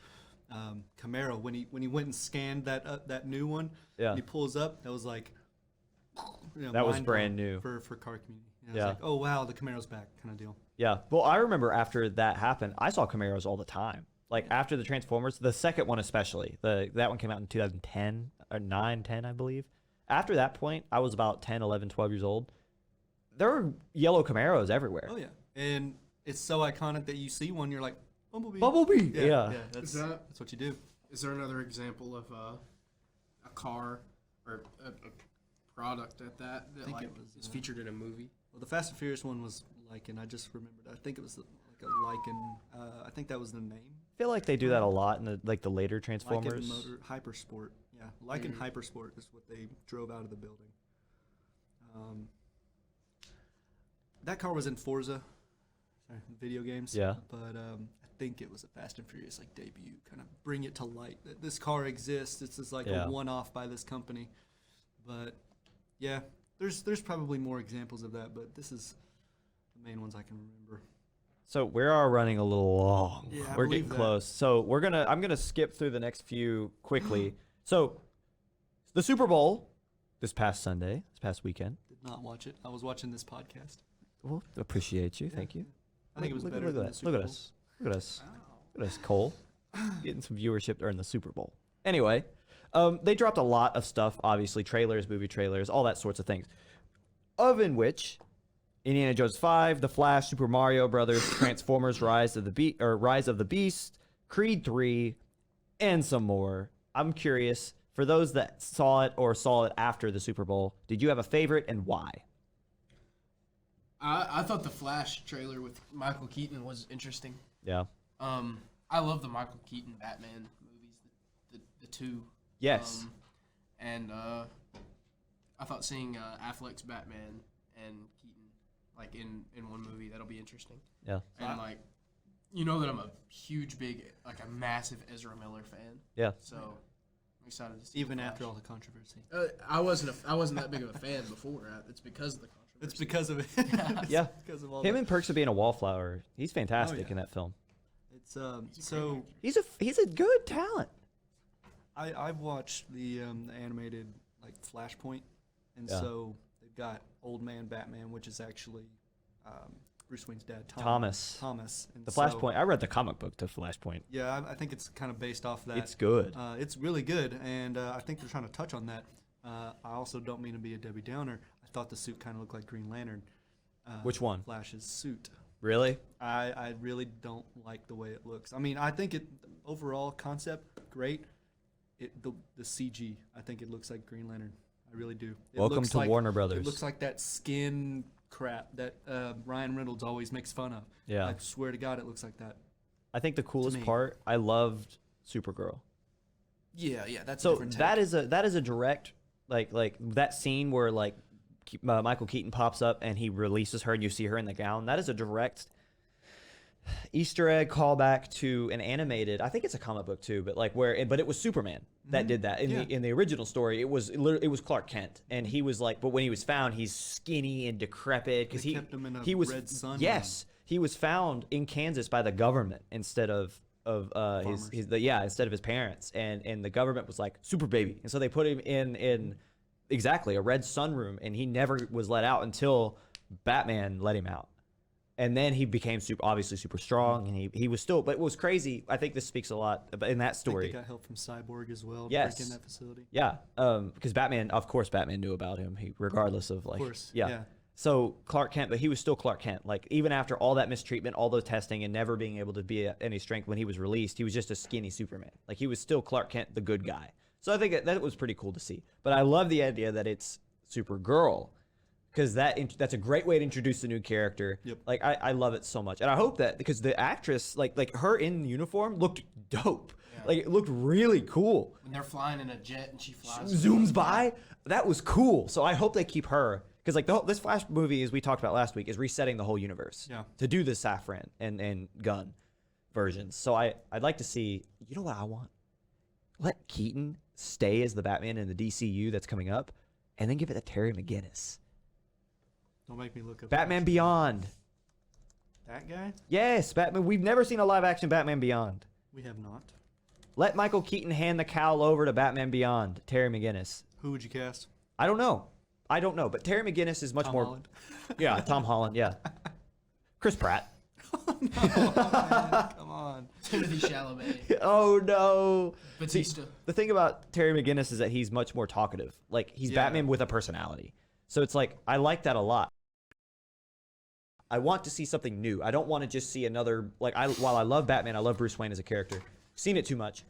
Camaro. When he went and scanned that new one, Yeah. and he pulls up, that was like, That was mind brand blown new. for car community. And I Yeah. was like, oh wow, the Camaro's back, kind of deal. Yeah. Well, I remember after that happened, I saw Camaros all the time. Like after the Transformers, the second one especially. That one came out in 2010 or 10, I believe. After that point, I was about 10, 11, 12 years old. There were yellow Camaros everywhere. Oh yeah, and it's so iconic that you see one, you're like, Bumblebee. Bumblebee. Yeah. That's Is that- that's what you do. Is there another example of a car or a product at that think like it was, is featured in a movie? Well, the Fast and Furious one was Lycan. I just remembered. I think it was like a Lycan. I think that was the name. I feel like they do that a lot in the later Lycan Transformers. Motor Hypersport. Yeah, Lycan Hypersport is what they drove out of the building. That car was in Forza, video games. Yeah. But I think it was a Fast and Furious like debut, kind of bring it to light that this car exists. It's just like Yeah. a one-off by this company. But yeah, there's probably more examples of that, but this is the main ones I can remember. So we are running a little long. Yeah, I we're believe getting that. close. So I'm gonna skip through the next few quickly. So the Super Bowl this past weekend. Did not watch it. I was watching this podcast. Well, appreciate you. Thank you. I think it was Look- better look than at the that. Super Look at Bowl. us. Look at us. Look at us, Cole. Getting some viewership during the Super Bowl. Anyway, they dropped a lot of stuff, obviously, trailers, movie trailers, all that sorts of things. Of in which Indiana Jones 5, The Flash, Super Mario Brothers, Transformers, Rise of the Beast, Creed 3, and some more. I'm curious, for those that saw it or saw it after the Super Bowl, did you have a favorite and why? I thought the Flash trailer with Michael Keaton was interesting. Yeah. I love the Michael Keaton Batman movies, the two. Yes. And I thought seeing Affleck's Batman and Keaton like in one movie, that'll be interesting. Yeah. And like, you know that I'm a huge, big, like a massive Ezra Miller fan. Yeah. So I'm excited to see. Even the after Flash. all the controversy. I wasn't that big of a fan before. It's because of the controversy. It's because of it. Yeah. It's because of all Him that. in Perks of Being a Wallflower. He's fantastic yeah. in that film. It's so He's a good talent. I've watched the animated like Flashpoint, and Yeah. so they've got Old Man Batman, which is actually Bruce Wayne's dad, Thomas. Thomas. And The so- Flashpoint. I read the comic book to Flashpoint. Yeah, I think it's kind of based off that. It's good. It's really good, and I think they're trying to touch on that. I also don't mean to be a Debbie Downer. I thought the suit kind of looked like Green Lantern. Which one? Flash's suit. Really? I really don't like the way it looks. I mean, I think it overall concept great. The CG, I think it looks like Green Lantern. I really do. It Welcome looks to like- Warner Brothers. It looks like that skin crap that Ryan Reynolds always makes fun of. Yeah. I swear to God, it looks like that. I think the coolest me. part, I loved Supergirl. Yeah, that's a So different take. that is a direct like that scene where like Michael Keaton pops up and he releases her and you see her in the gown. That is a direct Easter egg callback to an animated. I think it's a comic book too, but it was Superman that did that in the original story. It was Clark Kent, and he was like, but when he was found, he's skinny and decrepit because They kept him in a he was red sun yes. He was found in Kansas by the government instead of instead of his parents, and the government was like super baby, and so they put him in exactly a red sunroom, and he never was let out until Batman let him out. And then he became obviously super strong, and he was still. But it was crazy. I think this speaks a lot in that story. I think they got help from Cyborg as well. Yes. To break in that facility. Yeah, because Batman, of course, Batman knew about him. Regardless of like, Of course. yeah. Yeah. So Clark Kent, but he was still Clark Kent. Like even after all that mistreatment, all the testing, and never being able to be at any strength when he was released, he was just a skinny Superman. Like he was still Clark Kent, the good guy. So I think that was pretty cool to see. But I love the idea that it's Supergirl. Because that's a great way to introduce a new character. Yep. Like I love it so much, and I hope that because the actress, like her in uniform, looked dope. Yeah. Like it looked really cool. When they're flying in a jet and she flies, Zooms by, that was cool. So I hope they keep her because like this Flash movie, as we talked about last week, is resetting the whole universe. Yeah. To do the Safran and Gunn versions. So I'd like to see. You know what I want? Let Keaton stay as the Batman in the DCU that's coming up, and then give it to Terry McGinnis. Don't make me look up. Batman Beyond. That guy? Yes, Batman. We've never seen a live action Batman Beyond. We have not. Let Michael Keaton hand the cowl over to Batman Beyond, Terry McGinnis. Who would you cast? I don't know. But Terry McGinnis is much Tom more. Holland? Yeah, Tom Holland. Yeah, Chris Pratt. Oh, man, come on. Timothy Chalamet, Oh no. Batista. The thing about Terry McGinnis is that he's much more talkative. Like he's Yeah. Batman with a personality. So it's like I like that a lot. I want to see something new. I don't want to just see another while I love Batman, I love Bruce Wayne as a character. Seen it too much.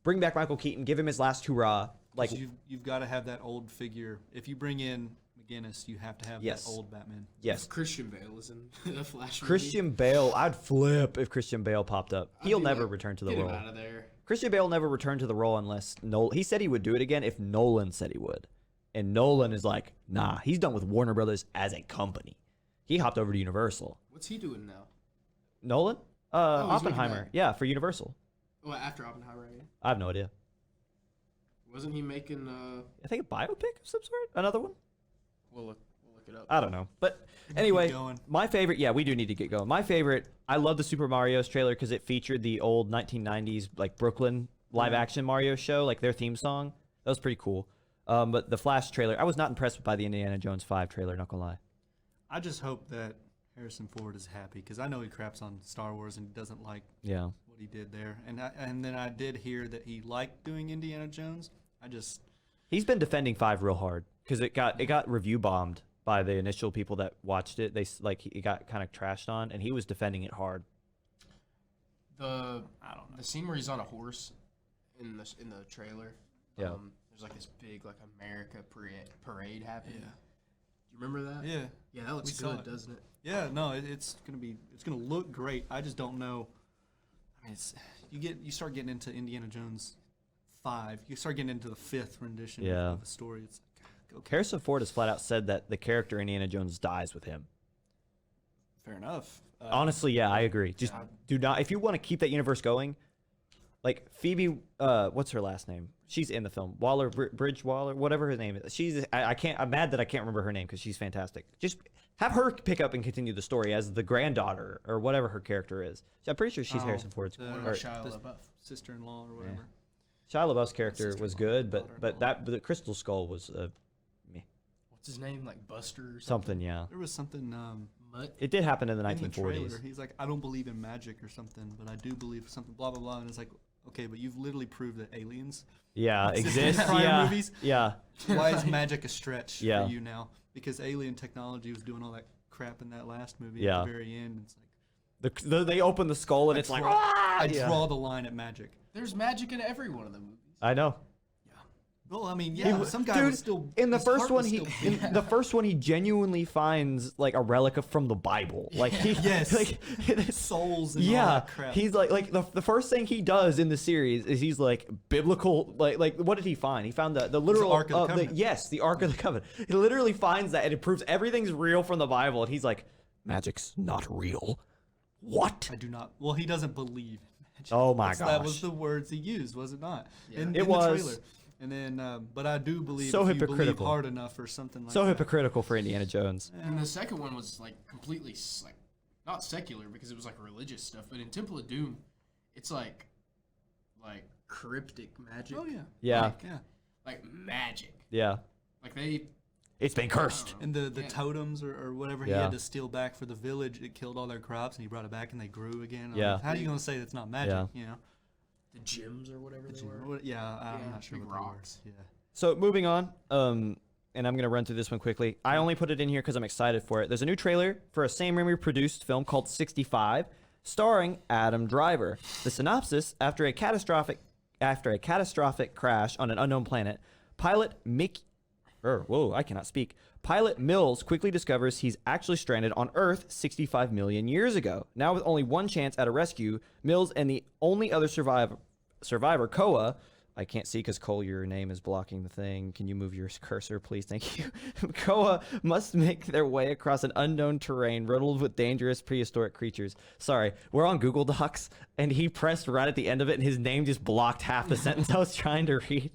Bring back Michael Keaton, give him his last hurrah. Like You've got to have that old figure. If you bring in McGinnis, you have to have Yes. that old Batman. yes. If Christian Bale is in the Flash movie, Christian Bale, I'd flip if Christian Bale popped up. I'd He'll be never like, return to the get him role. out of there. Christian Bale never returned to the role unless Nolan. He said he would do it again if Nolan said he would. And Nolan is like, nah, he's done with Warner Brothers as a company. He hopped over to Universal. What's he doing now? Nolan? he's making Oppenheimer. that. Yeah, for Universal. Well, after Oppenheimer, right? I have no idea. Wasn't he making? I think a biopic of some sort? Another one? We'll look it up. I don't know. But Keep anyway, going. my favorite, yeah, we do need to get going. My favorite, I love the Super Mario's trailer because it featured the old 1990s, like Brooklyn live action Mario show, like their theme song. That was pretty cool. But the Flash trailer, I was not impressed by the Indiana Jones 5 trailer, not gonna lie. I just hope that Harrison Ford is happy because I know he craps on Star Wars and doesn't like Yeah. what he did there. And then I did hear that he liked doing Indiana Jones. He's been defending 5 real hard because it got review bombed by the initial people that watched it. It got kind of trashed on, and he was defending it hard. I don't know. The scene where he's on a horse in the trailer. Yeah. There's like this big like America parade happening. Yeah. Do you remember that? Yeah. Yeah, that looks We saw good, it. doesn't it? Yeah, no, it's gonna look great. I just don't know. I mean, you start getting into Indiana Jones 5. You start getting into the 5th rendition Yeah. of the story. It's like, okay, Harrison Ford has flat out said that the character Indiana Jones dies with him. fair enough. Honestly, yeah, I agree. Just do not, if you want to keep that universe going, like Phoebe, what's her last name? She's in the film. Bridge Waller, whatever her name is. I'm mad that I can't remember her name because she's fantastic. Just have her pick up and continue the story as the granddaughter or whatever her character is. I'm pretty sure she's Harrison Ford's. the- What or- about Shia the LaBeouf? sister-in-law or whatever. Shia LaBeouf's character was good, daughter-in-law. but the Crystal Skull was What's his name? Like Buster or something? something, yeah. There was something Mutt? It did happen in the in the 1940s. trailer. He's like, I don't believe in magic or something, but I do believe something. Blah blah blah. And it's like, okay, but you've literally proved that aliens Yeah, exist in exists. prior Yeah, movies. yeah. Why is magic a stretch Yeah. for you now? Because alien technology was doing all that crap in that last movie Yeah. at the very end. It's like They open the skull and I it's like, draw- "Ah!" I Yeah. draw the line at magic. There's magic in every one of the movies. I know. Well, I mean, yeah, some guy Dude, was still in the his first heart one was he still beating. in the first one he genuinely finds like a relic from the Bible. Like he Yes. like souls and all yeah, that crap. he's like the first thing he does in the series is he's like biblical like what did he find? He found the literal Ark of the Covenant. yes, the Ark of the Covenant. He literally finds that and it proves everything's real from the Bible and he's like magic's not real. What? I do not. Well, he doesn't believe in magic. Oh my That was gosh. the words he used, was it not? Yeah. In It the was. trailer. And then, but I do believe So if you believe hypocritical. hard enough or something like So that. hypocritical for Indiana Jones. And the second one was like completely like not secular because it was like religious stuff, but in Temple of Doom, it's like cryptic magic. Oh yeah. Yeah. Yeah. Like magic. Yeah. Like they. It's been cursed. And the Yeah. totems or whatever he Yeah. had to steal back for the village, it killed all their crops, and he brought it back, and they grew again. Yeah. Like, how are you gonna say that's not magic? Yeah. You know. The gems or whatever they were. I'm Yeah, not sure big what they were. rocks. Yeah. So moving on, and I'm gonna run through this one quickly. I only put it in here because I'm excited for it. There's a new trailer for a Sam Raimi produced film called 65, starring Adam Driver. The synopsis: after a catastrophic crash on an unknown planet, pilot Pilot Mills quickly discovers he's actually stranded on Earth 65 million years ago. Now with only one chance at a rescue, Mills and the only other survivor, Koa, I can't see because Cole, your name is blocking the thing. Can you move your cursor, please? Thank you. Koa must make their way across an unknown terrain riddled with dangerous prehistoric creatures. Sorry, we're on Google Docs, and he pressed right at the end of it, and his name just blocked half the sentence I was trying to read.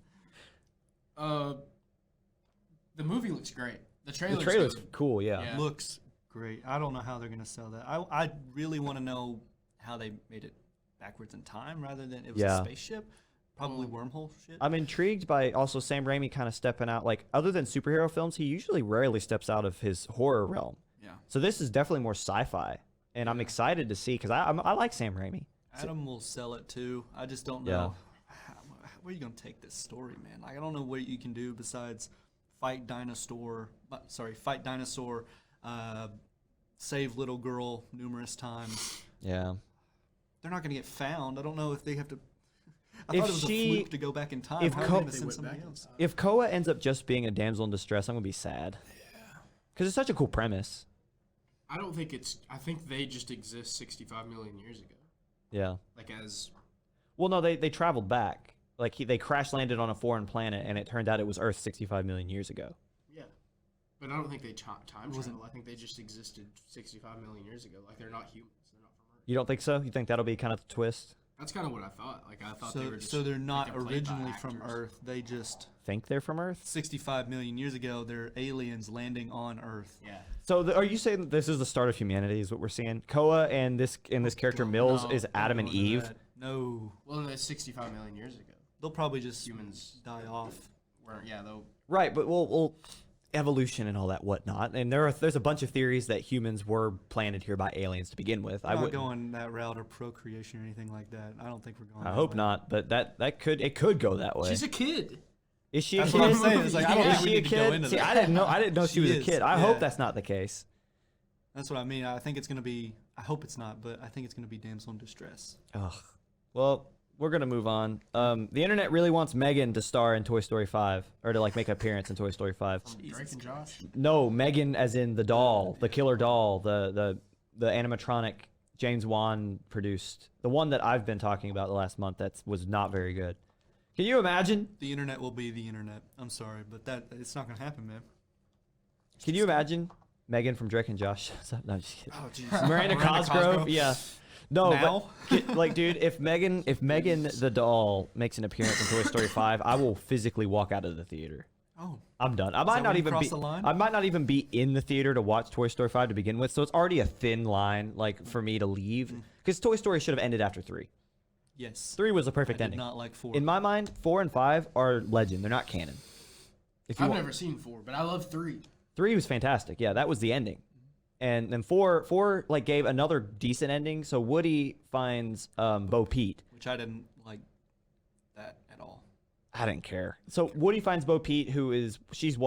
The movie looks great. The trailer's trailer's good. cool, yeah. Yeah. Looks great. I don't know how they're gonna sell that. I really want to know how they made it backwards in time rather than it was Yeah. a spaceship. Probably wormhole shit. I'm intrigued by also Sam Raimi kind of stepping out. Like, other than superhero films, he usually rarely steps out of his horror realm. Yeah. So this is definitely more sci-fi, and I'm excited to see because I like Sam Raimi. Adam will sell it too. I just don't Yeah. know where are you gonna take this story, man. Like I don't know what you can do besides fight dinosaur, save little girl numerous times. Yeah. They're not gonna get found. I don't know if they have to. I If thought it was she- a fluke to go back in time. if How are Co- they gonna They send went somebody back else? If Koa ends up just being a damsel in distress, I'm gonna be sad. Yeah. Because it's such a cool premise. I don't think it's. I think they just exist 65 million years ago. Yeah. Like as. Well, no, they traveled back. Like they crash landed on a foreign planet, and it turned out it was Earth 65 million years ago. Yeah. But I don't think they time wasn't- travel. I think they just existed 65 million years ago. Like they're not humans. They're not from Earth. You don't think so? You think that'll be kind of the twist? That's kind of what I thought. Like I thought they were just. So they're like, not they're played by originally from actors. Earth. They just Think they're from Earth? 65 million years ago. They're aliens landing on Earth. Yeah. So are you saying that this is the start of humanity? Is what we're seeing? Koa and this character Mills no, is Adam and Don't go into Eve. that. No, Well, that's 65 million years ago. they'll probably just Humans die off. were they'll. Right, but we'll evolution and all that whatnot. And there's a bunch of theories that humans were planted here by aliens to begin with. I'm not wouldn't- going that route or procreation or anything like that. I don't think we're going. I that hope way. not, but it could go that way. She's a kid. Is she a That's kid? what I'm saying. It's like, I don't Is think we she a need to go kid? into See, that. I didn't know she was a is, kid. I yeah. hope that's not the case. That's what I mean. I think it's gonna be. I hope it's not, but I think it's gonna be damsel in distress. Ugh. Well, we're gonna move on. The internet really wants Megan to star in Toy Story 5, or to like make an appearance in Toy Story 5. Drake and Josh. No, Megan as in the doll, the killer doll, the animatronic James Wan produced, the one that I've been talking about the last month that was not very good. Can you imagine? The internet will be the internet. I'm sorry, but it's not gonna happen, man. Can you imagine Megan from Drake and Josh? No, I'm just kidding. Oh jeez. Miranda Cosgrove, yeah. No, Now? but like, dude, if Megan the doll makes an appearance in Toy Story 5, I will physically walk out of the theater. Oh. I'm done. I that might when not you even cross be. the line? I might not even be in the theater to watch Toy Story 5 to begin with, so it's already a thin line, like for me to leave, because Toy Story should have ended after 3. Yes. 3 was the I perfect did ending. not like 4. In my mind, 4 and 5 are legend. They're not canon. If you I've want, never seen 4, but I love 3. 3 was fantastic. Yeah, that was the ending. And then 4 like gave another decent ending. So Woody finds Bo Peep. Which I didn't like that at all. I didn't care. So Woody finds Bo Peep, she's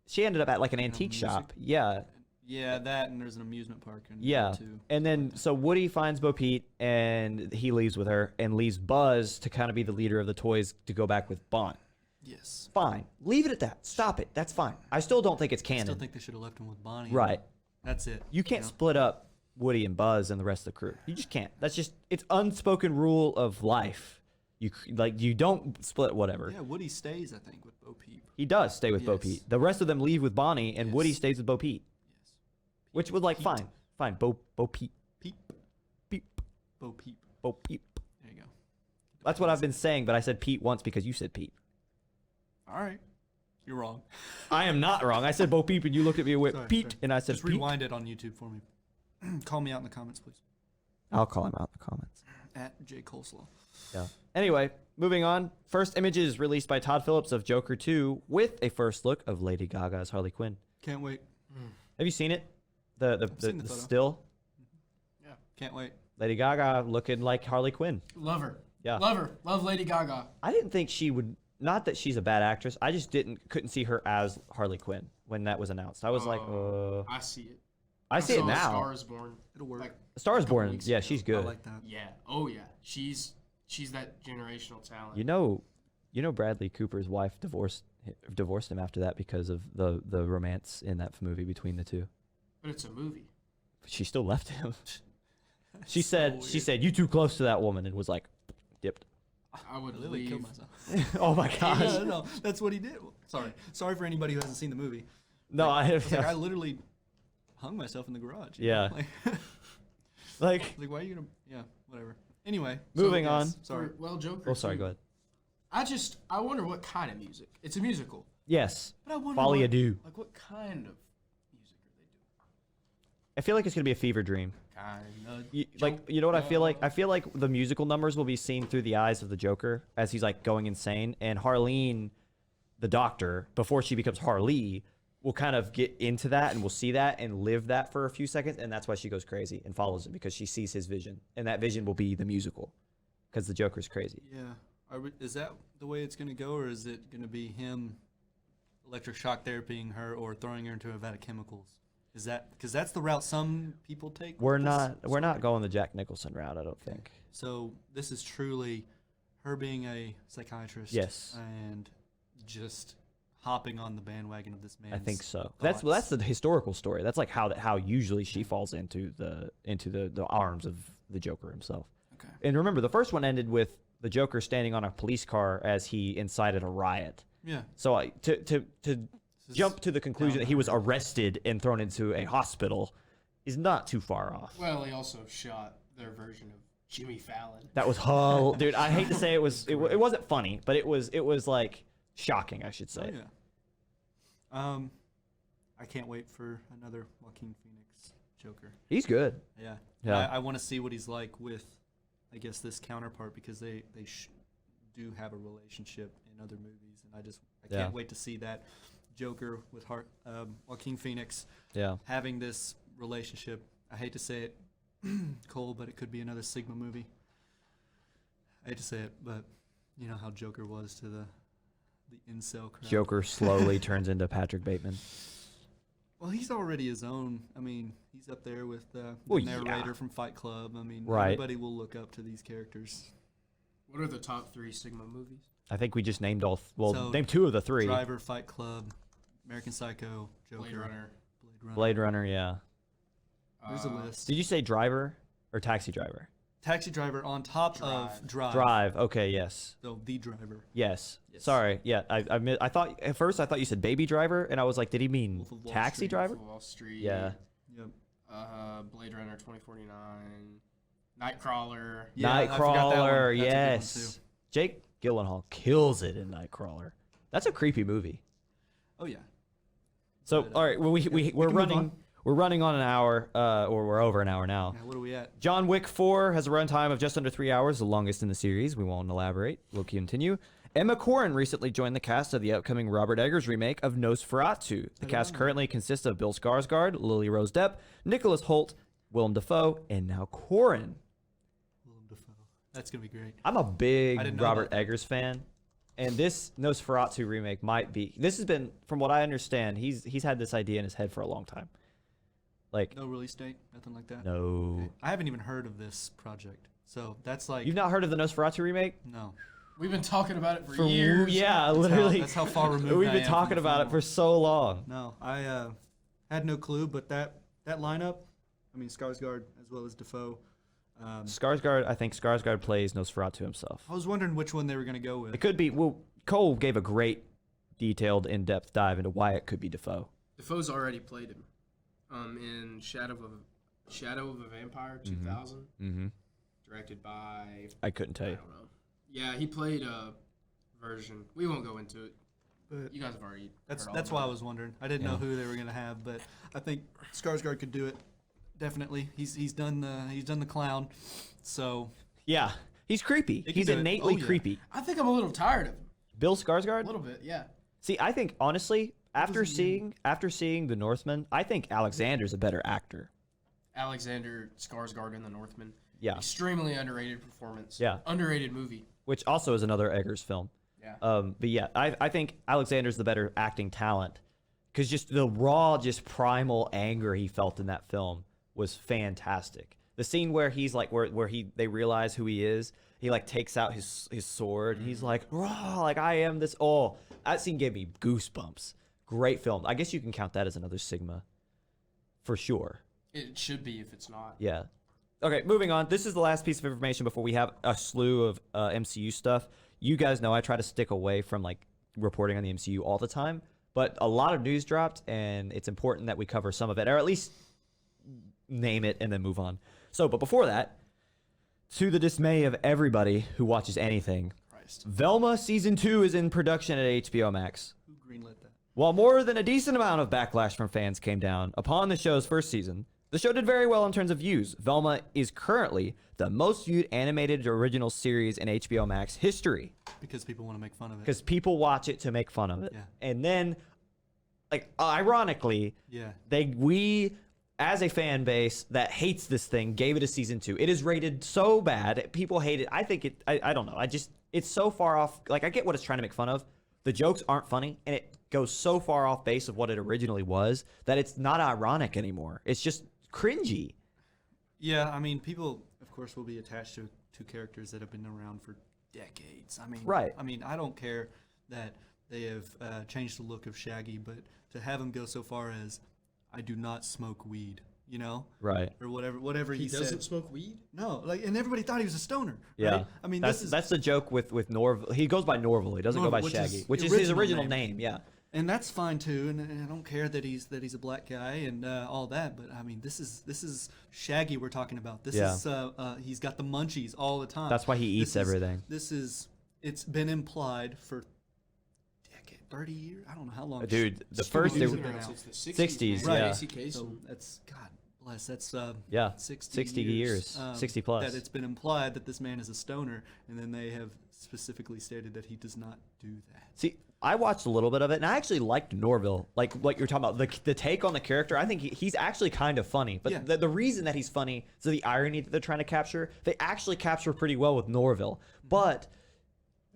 she ended up at like an antique music- shop. Yeah. Yeah, that and there's an amusement park in Yeah. there too. And then so Woody finds Bo Peep and he leaves with her and leaves Buzz to kind of be the leader of the toys to go back with Bon. Yes. Fine. Leave it at that. Stop it. That's fine. I still don't think it's I canon. still think they should have left him with Bonnie. Right. That's it. You can't know? split up Woody and Buzz and the rest of the crew. You just can't. That's just it's unspoken rule of life. You don't split whatever. Yeah, Woody stays, I think, with Bo Peep. He does stay with Bo Yes. Peep. The rest of them leave with Bonnie, and Woody Yes. stays with Bo Peep, Yes. which was like Pete. fine. Bo Peep, Peep. Peep, Bo Peep. Bo Peep. There you go. That's what I've been saying, but I said Pete once because you said Pete. All right. You're wrong. I am not wrong. I said Bo Peep, and you looked at me with Sorry, Pete, sorry. and I said Just Pete. rewind it on YouTube for me. Call me out in the comments, please. I'll call him out in the comments. At Jake Holtzclaw. Yeah. Anyway, moving on. First images released by Todd Phillips of Joker 2 with a first look of Lady Gaga as Harley Quinn. Can't wait. Have you seen it? I've seen The the photo. still? Yeah. Can't wait. Lady Gaga looking like Harley Quinn. Love her. Yeah. Love her. Love Lady Gaga. I didn't think she would. Not that she's a bad actress. I just couldn't see her as Harley Quinn when that was announced. I was like, I see it. I see it saw now. Star is Born. It'll work. Like, Star is couple Born. weeks Yeah, ago. she's good. I like that. yeah. Oh yeah. She's that generational talent. You know, Bradley Cooper's wife divorced him after that because of the romance in that movie between the two. But it's a movie. She still left him. She So said, "You too close to that woman," and was like, dipped. I would Literally killed leave. myself. Oh my gosh. No, that's what he did. Sorry for anybody who hasn't seen the movie. No, I literally hung myself in the garage. you Yeah. know? like Like, why are you gonna? Yeah, whatever. Anyway, Moving on. Sorry. Well, Joker. Oh, sorry. too. Go ahead. I wonder what kind of music. It's a musical. Yes. But I wonder Folly what, Ado. Like what kind of music are they doing? I feel like it's gonna be a fever dream. You know what I feel like? I feel like the musical numbers will be seen through the eyes of the Joker as he's like going insane, and Harleen, the doctor, before she becomes Harley, will kind of get into that and we'll see that and live that for a few seconds, and that's why she goes crazy and follows him because she sees his vision, and that vision will be the musical because the Joker's crazy. Yeah. Is that the way it's gonna go, or is it gonna be him electric shock therapying her or throwing her into a vat of chemicals? Is that because that's the route some people take? We're with this not story? going the Jack Nicholson route, I don't think. So this is truly her being a psychiatrist. Yes. And just hopping on the bandwagon of this man. I think so. That's the historical story. That's like how usually she falls into the arms of the Joker himself. Okay. And remember, the first one ended with the Joker standing on a police car as he incited a riot. Yeah. So to jump to the conclusion that he was arrested and thrown into a hospital is not too far off. Well, he also shot their version of Jimmy Fallon. That was dude. I hate to say it wasn't funny, but it was like shocking, I should say. Oh, yeah. I can't wait for another Joaquin Phoenix Joker. He's good. Yeah. Yeah. I want to see what he's like with, I guess, this counterpart, because they do have a relationship in other movies, and I can't wait to see that Joker with Joaquin Phoenix Yeah. having this relationship. I hate to say it, Cole, but it could be another Sigma movie. I hate to say it, but you know how Joker was to the incel crowd. Joker slowly turns into Patrick Bateman. Well, he's already his own. I mean, he's up there with the Well, yeah. narrator from Fight Club. I mean, Right. everybody will look up to these characters. What are the top 3 Sigma movies? I think we just named So, name 2 of the 3. Driver, Fight Club, American Psycho, Joker, Blade Runner. Blade Runner, yeah. There's a list. Did you say Driver or Taxi Driver? Taxi Driver on top of Drive. Drive. Okay, yes. So the Driver. Yes. Yes. Sorry. Yeah, I thought at first you said Baby Driver, and I was like, did he mean Wolf of Wall Taxi Street. Driver? Wall Street. Yeah. Yep. Blade Runner 2049. Nightcrawler. Yeah, I forgot that one. Nightcrawler. That's a good one, Yes. too. Jake Gyllenhaal kills it in Nightcrawler. That's a creepy movie. Oh yeah. So But, all right, well, we're can move running. on. We're running on an hour, or we're over an hour now. Now, what are we at? John Wick 4 has a runtime of just under 3 hours, the longest in the series. We won't elaborate. We'll continue. Emma Corrin recently joined the cast of the upcoming Robert Eggers remake of Nosferatu. The cast currently consists of Bill Skarsgård, Lily Rose Depp, Nicholas Hoult, Willem Dafoe, and now Corrin. Willem Dafoe. That's gonna be great. I'm a big I didn't know Robert that. Eggers fan, and this Nosferatu remake might be. This has been, from what I understand, he's had this idea in his head for a long time. Like, No release date, nothing like that. no. Okay. I haven't even heard of this project, so that's like You've not heard of the Nosferatu remake? no. We've been talking about it for years. Yeah, That's literally. that's how far removed We've I been am talking from the about it film. for so long. No, I had no clue, but that lineup, I mean Skarsgård as well as Defoe. I think Skarsgård plays Nosferatu himself. I was wondering which one they were gonna go with. It could be. Well, Cole gave a great, detailed, in-depth dive into why it could be Defoe. Defoe's already played him. In Shadow of a Vampire 2000, Mm-hmm. directed by I couldn't tell I you. don't know. Yeah, he played a version. We won't go into it. But You guys have already. that's heard all that's about why I it. was wondering. I didn't know who they were gonna have, but I think Skarsgård could do it. Definitely, he's done the clown, so Yeah, he's creepy. can He's do it. innately Oh, yeah. creepy. I think I'm a little tired of him. Bill A Skarsgård. little bit, yeah. See, I think honestly, after seeing The Northman, I think Alexander's a better actor. Alexander Skarsgård in The Northman. Yeah. Extremely underrated performance. Yeah. Underrated movie. Which also is another Eggers film. Yeah. But yeah, I think Alexander's the better acting talent because just the raw, just primal anger he felt in that film was fantastic. The scene where he's like, where they realize who he is, he like takes out his sword and he's like, raw, like I am this. Oh, that scene gave me goosebumps. Great film. I guess you can count that as another Sigma, for sure. It should be if it's not. Yeah. Okay, moving on. This is the last piece of information before we have a slew of MCU stuff. You guys know I try to stick away from like reporting on the MCU all the time, but a lot of news dropped, and it's important that we cover some of it, or at least name it and then move on. So, but before that, to the dismay of everybody who watches anything, Christ. Velma Season 2 is in production at HBO Max. Who greenlit that? While more than a decent amount of backlash from fans came down upon the show's first season, the show did very well in terms of views. Velma is currently the most viewed animated original series in HBO Max history Because people want to make fun of it. because people watch it to make fun of it. Yeah. And then, like, ironically, Yeah. we as a fan base that hates this thing gave it a season 2. It is rated so bad. People hate it. I think I don't know. It's so far off. Like, I get what it's trying to make fun of. The jokes aren't funny, and it goes so far off base of what it originally was that it's not ironic anymore. It's just cringy. Yeah, I mean, people, of course, will be attached to characters that have been around for decades. I mean, Right. I mean, I don't care that they have changed the look of Shaggy, but to have him go so far as, I do not smoke weed, you know? Right. Or whatever he doesn't said. smoke weed? No, like, and everybody thought he was a stoner. Yeah. Right? I mean, that's the joke with Norville. He goes by Norville. He doesn't go by Norville, which Shaggy, is which the is his original original name. name. Yeah. and that's fine too. And I don't care that he's a black guy and all that. But I mean, this is Shaggy we're talking about. This Yeah. is he's got the munchies all the time. That's why he eats everything. It's been implied for 30 years. I don't know how long. Dude, the Scooby-Doo's first been Been out. around since the 60s, man. yeah. Casey Kasem. So that's God bless. That's Yeah. 60 years. 60 plus. That it's been implied that this man is a stoner, and then they have specifically stated that he does not do that. See, I watched a little bit of it, and I actually liked Norville. Like you're talking about, the take on the character. I think he's actually kind of funny. But Yeah. the reason that he's funny, so the irony that they're trying to capture, they actually capture pretty well with Norville. But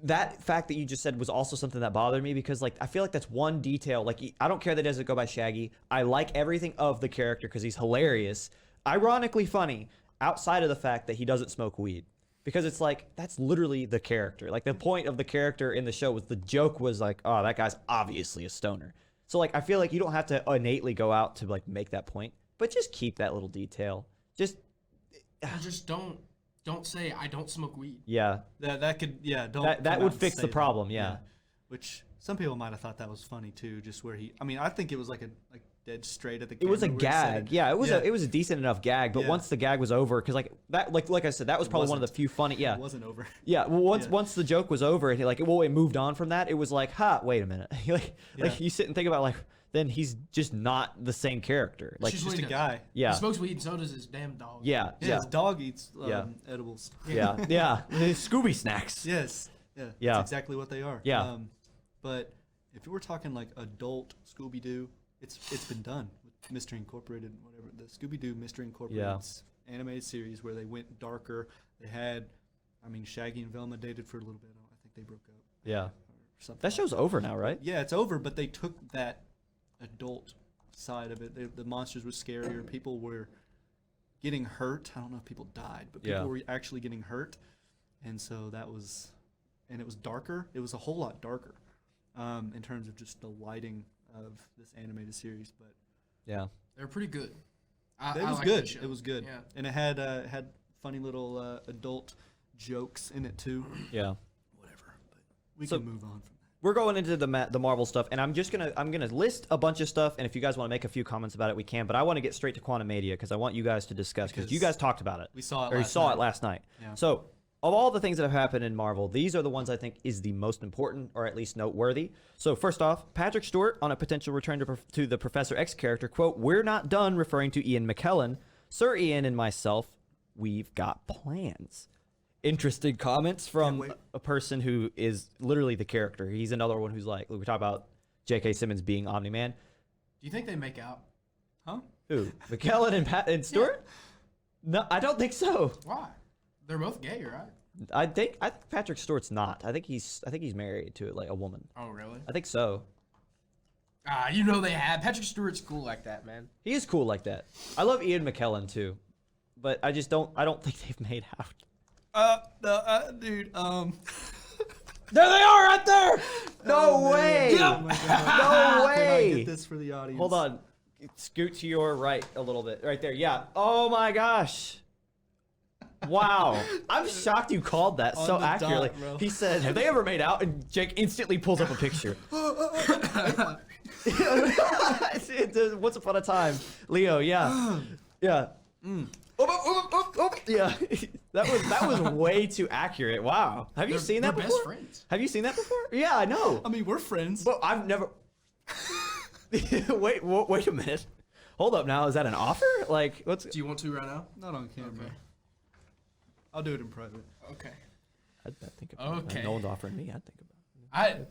that fact that you just said was also something that bothered me because, like, I feel like that's one detail. Like, I don't care that it doesn't go by Shaggy. I like everything of the character because he's hilarious, ironically funny, outside of the fact that he doesn't smoke weed. Because it's like, that's literally the character. Like, the point of the character in the show was the joke was like, oh, that guy's obviously a stoner. So, like, I feel like you don't have to innately go out to, like, make that point, but just keep that little detail. Just, Or just don't say I don't smoke weed. yeah. That could don't. That come would out and fix say the that. problem, yeah. Which some people might have thought that was funny too, just where he. I mean, I think it was like dead straight at the. It was a camera where he said gag. it. Yeah, it was a decent enough gag, but Yeah. once the gag was over, because like I said, that was probably one of the few funny. Yeah, It wasn't over. yeah. Well, Yeah. once the joke was over, and it moved on from that. It was like, wait a minute. like Yeah. you sit and think about like, then he's just not the same character. Like, He's just just a what he guy. yeah, He smokes weed and so does his damn dog. yeah, Yeah, yeah, his dog eats Yeah. edibles. yeah, yeah. Scooby snacks. Yes. Yeah. Yeah. That's exactly what they are. Yeah. But if you were talking like adult Scooby Doo, it's been done with Mystery Incorporated, whatever the Scooby Doo Mystery Incorporated animated series where they went darker. They had, I mean, Shaggy and Velma dated for a little bit. I think they broke up. Yeah. Or something. That like show's over now, right? Yeah, it's over, but they took that adult side of it. The monsters were scarier. People were getting hurt. I don't know if people died, but people Yeah. were actually getting hurt. And so that was, and it was darker. It was a whole lot darker in terms of just the lighting of this animated series. But Yeah. They're pretty good. it I was like good. that show. It was good. Yeah. And it had funny little adult jokes in it too. Yeah. Whatever. But we So- can move on from that. We're going into the Marvel stuff, and I'm gonna list a bunch of stuff, and if you guys want to make a few comments about it, we can. But I want to get straight to Quantumania because I want you guys to discuss because you guys talked about it. We saw it or you last saw night. it last night. Yeah. So of all the things that have happened in Marvel, these are the ones I think is the most important or at least noteworthy. So first off, Patrick Stewart on a potential return to the Professor X character, quote, "We're not done," referring to Ian McKellen. "Sir Ian and myself, we've got plans." interesting comments from wait. a person who is literally the character. He's another one who's like, we talk about J.K. Simmons being Omni-Man. Do you think they make out? Huh? Who? McKellen and Stewart? No, I don't think so. Why? They're both gay, right? I think Patrick Stewart's not. I think he's married to like a woman. Oh, really? I think so. You know they have. Patrick Stewart's cool like that, man. He is cool like that. I love Ian McKellen too, but I don't think they've made out. Dude. There they are, right there. No Oh, man. way. Oh my God. No Can I way. get this for the audience? Hold on. Scoot to your right a little bit. Right there. Yeah. Oh my gosh. Wow. I'm shocked you called that On so the dot, accurately. bro. He said, "Have they ever made out?" And Jake instantly pulls up a picture. Once upon a time, Leo. Yeah. Yeah. Yeah. That was way too accurate. Wow. Have you seen that They're before? best friends. Have you seen that before? Yeah, I know. I mean, we're friends. But I've never. Wait a minute. Hold up now. Is that an offer? Like, what's? Do you want to right now? Not on camera. Okay. I'll do it in private. Okay. I'd think about it. Okay. No one's offering me. I'd think about it.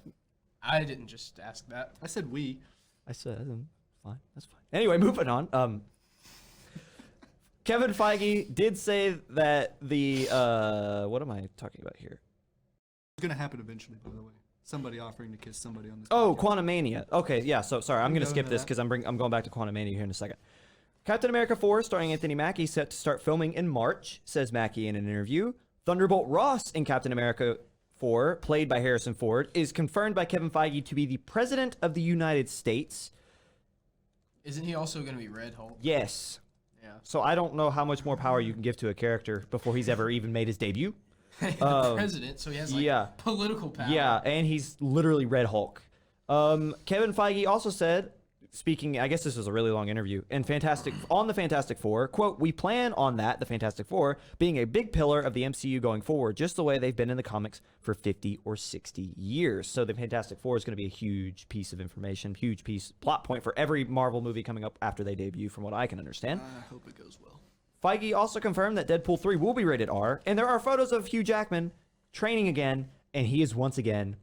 I didn't just ask that. I said we. I said, fine. That's fine. Anyway, moving on. Kevin Feige did say that the what am I talking about here? It's gonna happen eventually, by the way. Somebody offering to kiss somebody on this. Oh, podcast. Quantumania. Okay, yeah. So sorry, I'm gonna go skip into this that. because I'm going back to Quantumania here in a second. Captain America 4, starring Anthony Mackie, set to start filming in March, says Mackie in an interview. Thunderbolt Ross in Captain America 4, played by Harrison Ford, is confirmed by Kevin Feige to be the President of the United States. Isn't he also going to be Red Hulk? Yes. Yeah. So I don't know how much more power you can give to a character before he's ever even made his debut. The president, so he has like yeah. political power. Yeah, and he's literally Red Hulk. Kevin Feige also said, speaking, I guess this was a really long interview, and on the Fantastic Four, quote, "We plan on that, the Fantastic Four, being a big pillar of the MCU going forward, just the way they've been in the comics for 50 or 60 years. So the Fantastic Four is going to be a huge piece of information, plot point for every Marvel movie coming up after they debut, from what I can understand. I hope it goes well. Feige also confirmed that Deadpool 3 will be rated R, and there are photos of Hugh Jackman training again, and he is once again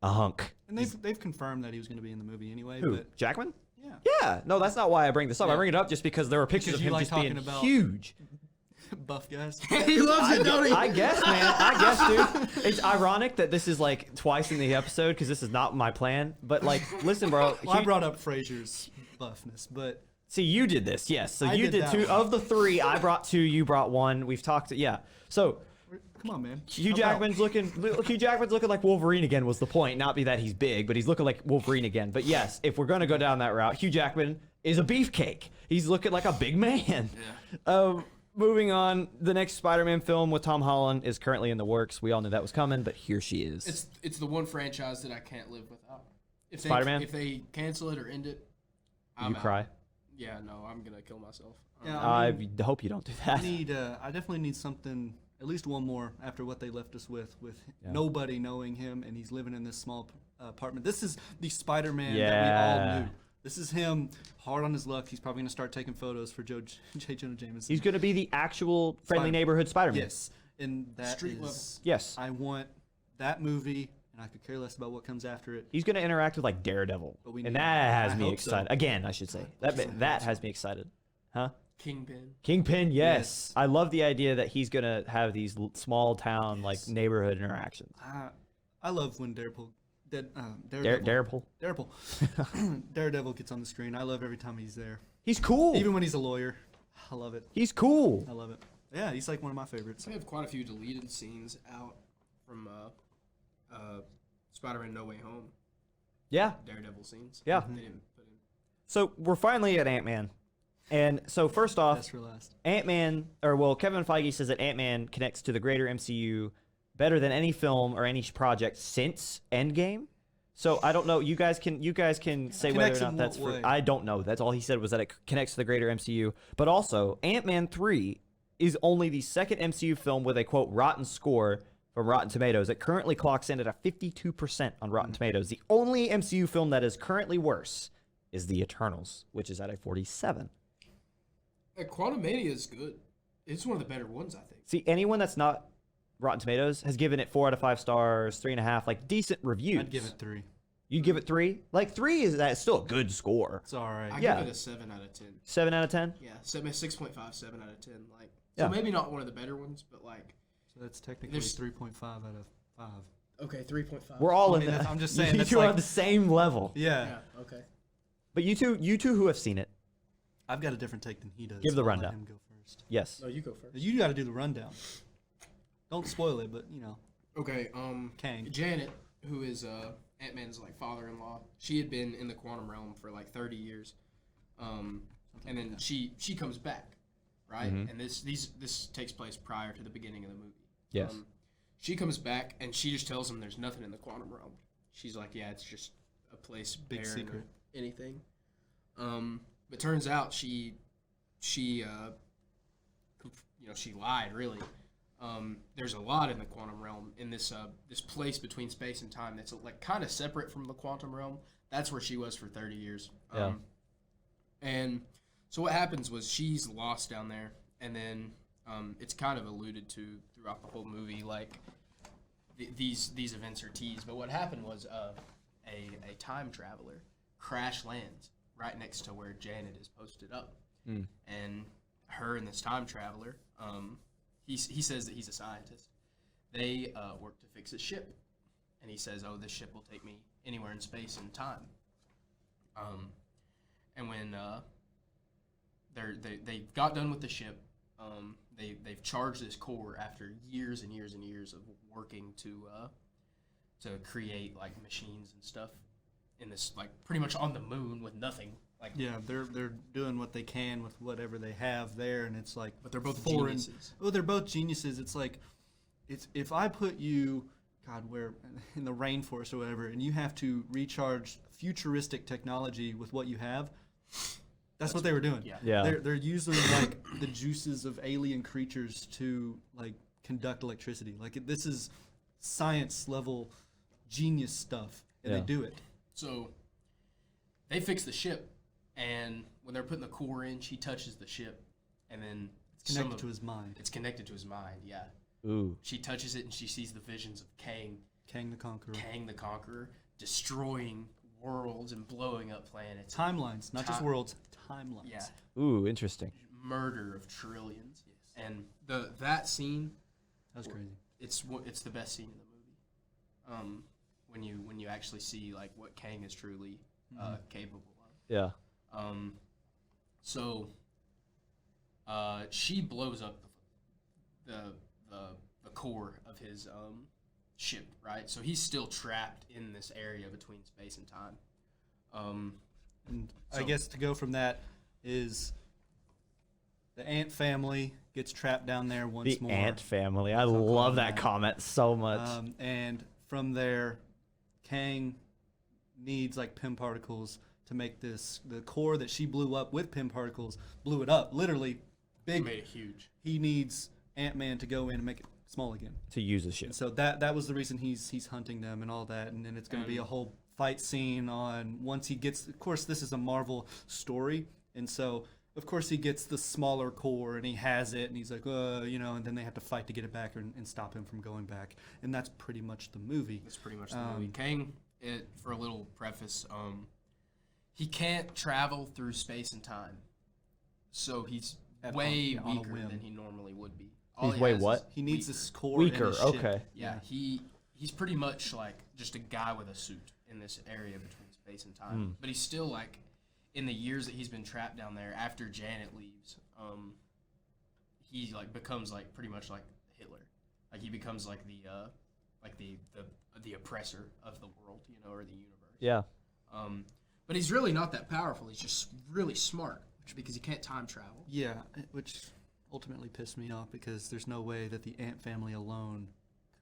a hunk. And they've confirmed that he was going to be in the movie anyway. Who? But Jackman? yeah. Yeah. No, that's not why I bring this up. I Yeah. bring it up just because there were pictures Because of you him like just being talking about- huge. Buff guys. He loves it, don't he? I guess, man. I guess, dude. It's ironic that this is like twice in the episode because this is not my plan. But like, listen, bro. Well, I brought up Frasier's buffness, but See, you did this, yes. So I you did did that two one. of the three. I brought two. You brought one. We've talked. Yeah. So come on, man. Hugh Help out. Jackman's looking like Wolverine again was the point. Not be that he's big, but he's looking like Wolverine again. But yes, if we're gonna go down that route, Hugh Jackman is a beefcake. He's looking like a big man. Yeah. Moving on, the next Spider-Man film with Tom Holland is currently in the works. We all knew that was coming, but here she is. It's the one franchise that I can't live without. If they, Spider-Man? If they cancel it or end it, I'm You out. cry. Yeah, no, I'm gonna kill myself. Yeah. I hope you don't do that. I definitely need something, at least one more after what they left us with Yeah. nobody knowing him and he's living in this small apartment. This is the Spider-Man that we Yeah. all knew. This is him hard on his luck. He's probably going to start taking photos for J. Jonah Jameson. He's going to be the actual friendly Spider- neighborhood Spider-Man. Yes, and that Street is- level. Yes. I want that movie, and I could care less about what comes after it. He's going to interact with like Daredevil, But we and need- that has I me hope so. excited. Again, I should say that has me excited. Huh? Kingpin. Kingpin, yes. Yes. I love the idea that he's going to have these small town like neighborhood interactions. I love when Daredevil. Daredevil. Daredevil gets on the screen. I love every time he's there. He's cool. Even when he's a lawyer. I love it. He's cool. I love it. Yeah, he's like one of my favorites. We have quite a few deleted scenes out from Spider-Man No Way Home. Yeah. Daredevil scenes. Yeah. They didn't put in. So we're finally at Ant-Man. And so first off, Best for last. Kevin Feige says that Ant-Man connects to the greater MCU better than any film or any project since Endgame. So I don't know. You guys can say whether Connects or in not that's what for. way? I don't know. That's all he said was that it connects to the greater MCU. But also, Ant-Man 3 is only the second MCU film with a quote rotten score from Rotten Tomatoes. It currently clocks in at a 52% on Rotten Tomatoes. The only MCU film that is currently worse is The Eternals, which is at a 47. Quantumania is good. It's one of the better ones, I think. See, anyone that's not Rotten Tomatoes has given it 4 out of 5 stars, 3.5, like decent reviews. I'd give it 3. You give it 3? Like 3 is that's still a good score. It's all right. I Yeah. give it a 7 out of 10. 7 out of 10. Yeah, 6.5, 7 out of 10. Like, Yeah. so maybe not one of the better ones, but like, So that's technically There's- 3.5 out of 5. okay, 3.5. We're all I in mean, that. I'm just saying, You that's two are like- on the same level. Yeah. Yeah. Okay. But you two who have seen it, I've got a different take than he does. Give the so I'll let rundown. him go first. yes. No, you go first. You got to do the rundown. Don't spoil it, but Okay. Kang. Janet, who is Ant-Man's like father-in-law, she had been in the quantum realm for like 30 years, and then she comes back, right? Mhm. And this takes place prior to the beginning of the movie. Yes. She comes back and she just tells him there's nothing in the quantum realm. She's like, yeah, it's just a place Big barren secret. of anything. But turns out she lied really. There's a lot in the quantum realm in this place between space and time that's like kind of separate from the quantum realm. That's where she was for 30 years. Yeah. And so what happens was she's lost down there, and then it's kind of alluded to throughout the whole movie, like these events are teased. But what happened was a time traveler crash lands right next to where Janet is posted up, and her and this time traveler. He says that he's a scientist. They work to fix his ship, and he says, "Oh, this ship will take me anywhere in space and time." And when they got done with the ship, they've charged this core after years and years and years of working to create like machines and stuff in this like pretty much on the moon with nothing. Like, Yeah, they're doing what they can with whatever they have there, and it's like. but they're both foreign. geniuses. Oh, they're both geniuses. It's like, it's if I put you, God, where in the rainforest or whatever, and you have to recharge futuristic technology with what you have. That's what they were doing. Yeah. Yeah. They're using like the juices of alien creatures to like conduct electricity. Like this is science level genius stuff, and Yeah. they do it. So they fix the ship, and when they're putting the core in, she touches the ship, and then It's connected to his mind. It's connected to his mind. Yeah. Ooh. She touches it, and she sees the visions of Kang the Conqueror. Kang the Conqueror, destroying worlds and blowing up planets. Timelines, not just Ti- worlds. Timelines. Yeah. Ooh, interesting. Murder of trillions. Yes. And that scene, That was crazy. it's the best scene in the movie. When you actually see like what Kang is truly capable of. Yeah. So she blows up the core of his ship, right? So he's still trapped in this area between space and time. And I So- guess to go from that is the ant family gets trapped down there once The more. Ant family. I I'll call love them that that. comment so much. And from there, Kang needs like Pym particles to make the core that she blew up with Pym particles, blew it up, literally He big. made it huge. He needs Ant-Man to go in and make it small again. to use the ship. And so that was the reason he's hunting them and all that. And then it's going to be a whole fight scene on once he gets. Of course, this is a Marvel story, and so of course he gets the smaller core and he has it, and he's like, and then they have to fight to get it back and stop him from going back. And that's pretty much the movie. That's pretty much the movie. Kang, for a little preface, he can't travel through space and time, so he's way on a weaker whim. than he normally would be. He's he way has is what? He needs weaker. this core. in Weaker. his ship. Okay. Yeah, he's pretty much like just a guy with a suit in this area between space and time. But he's still like, in the years that he's been trapped down there after Janet leaves, he like becomes like pretty much like Hitler. Like he becomes like the oppressor of the world, or the universe. Yeah. But he's really not that powerful. He's just really smart because he can't time travel. Yeah, which ultimately pissed me off because there's no way that the Ant family alone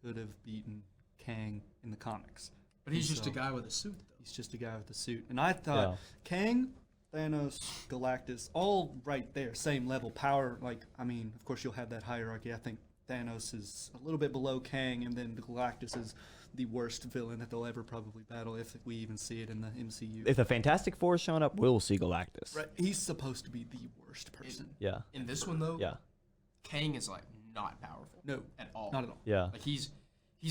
could have beaten Kang in the comics. But he's just So- a guy with a suit, though. He's just a guy with a suit. And I thought Yeah. Kang, Thanos, Galactus, all right there, same level power. Like, I mean, of course you'll have that hierarchy. I think Thanos is a little bit below Kang, and then Galactus is the worst villain that they'll ever probably battle if we even see it in the MCU. If the Fantastic Four is showing up, we'll see Galactus. Right, he's supposed to be the worst person. Yeah. In this one, though, Yeah. Kang is like not powerful. No, at all. not at all. Yeah. Like he's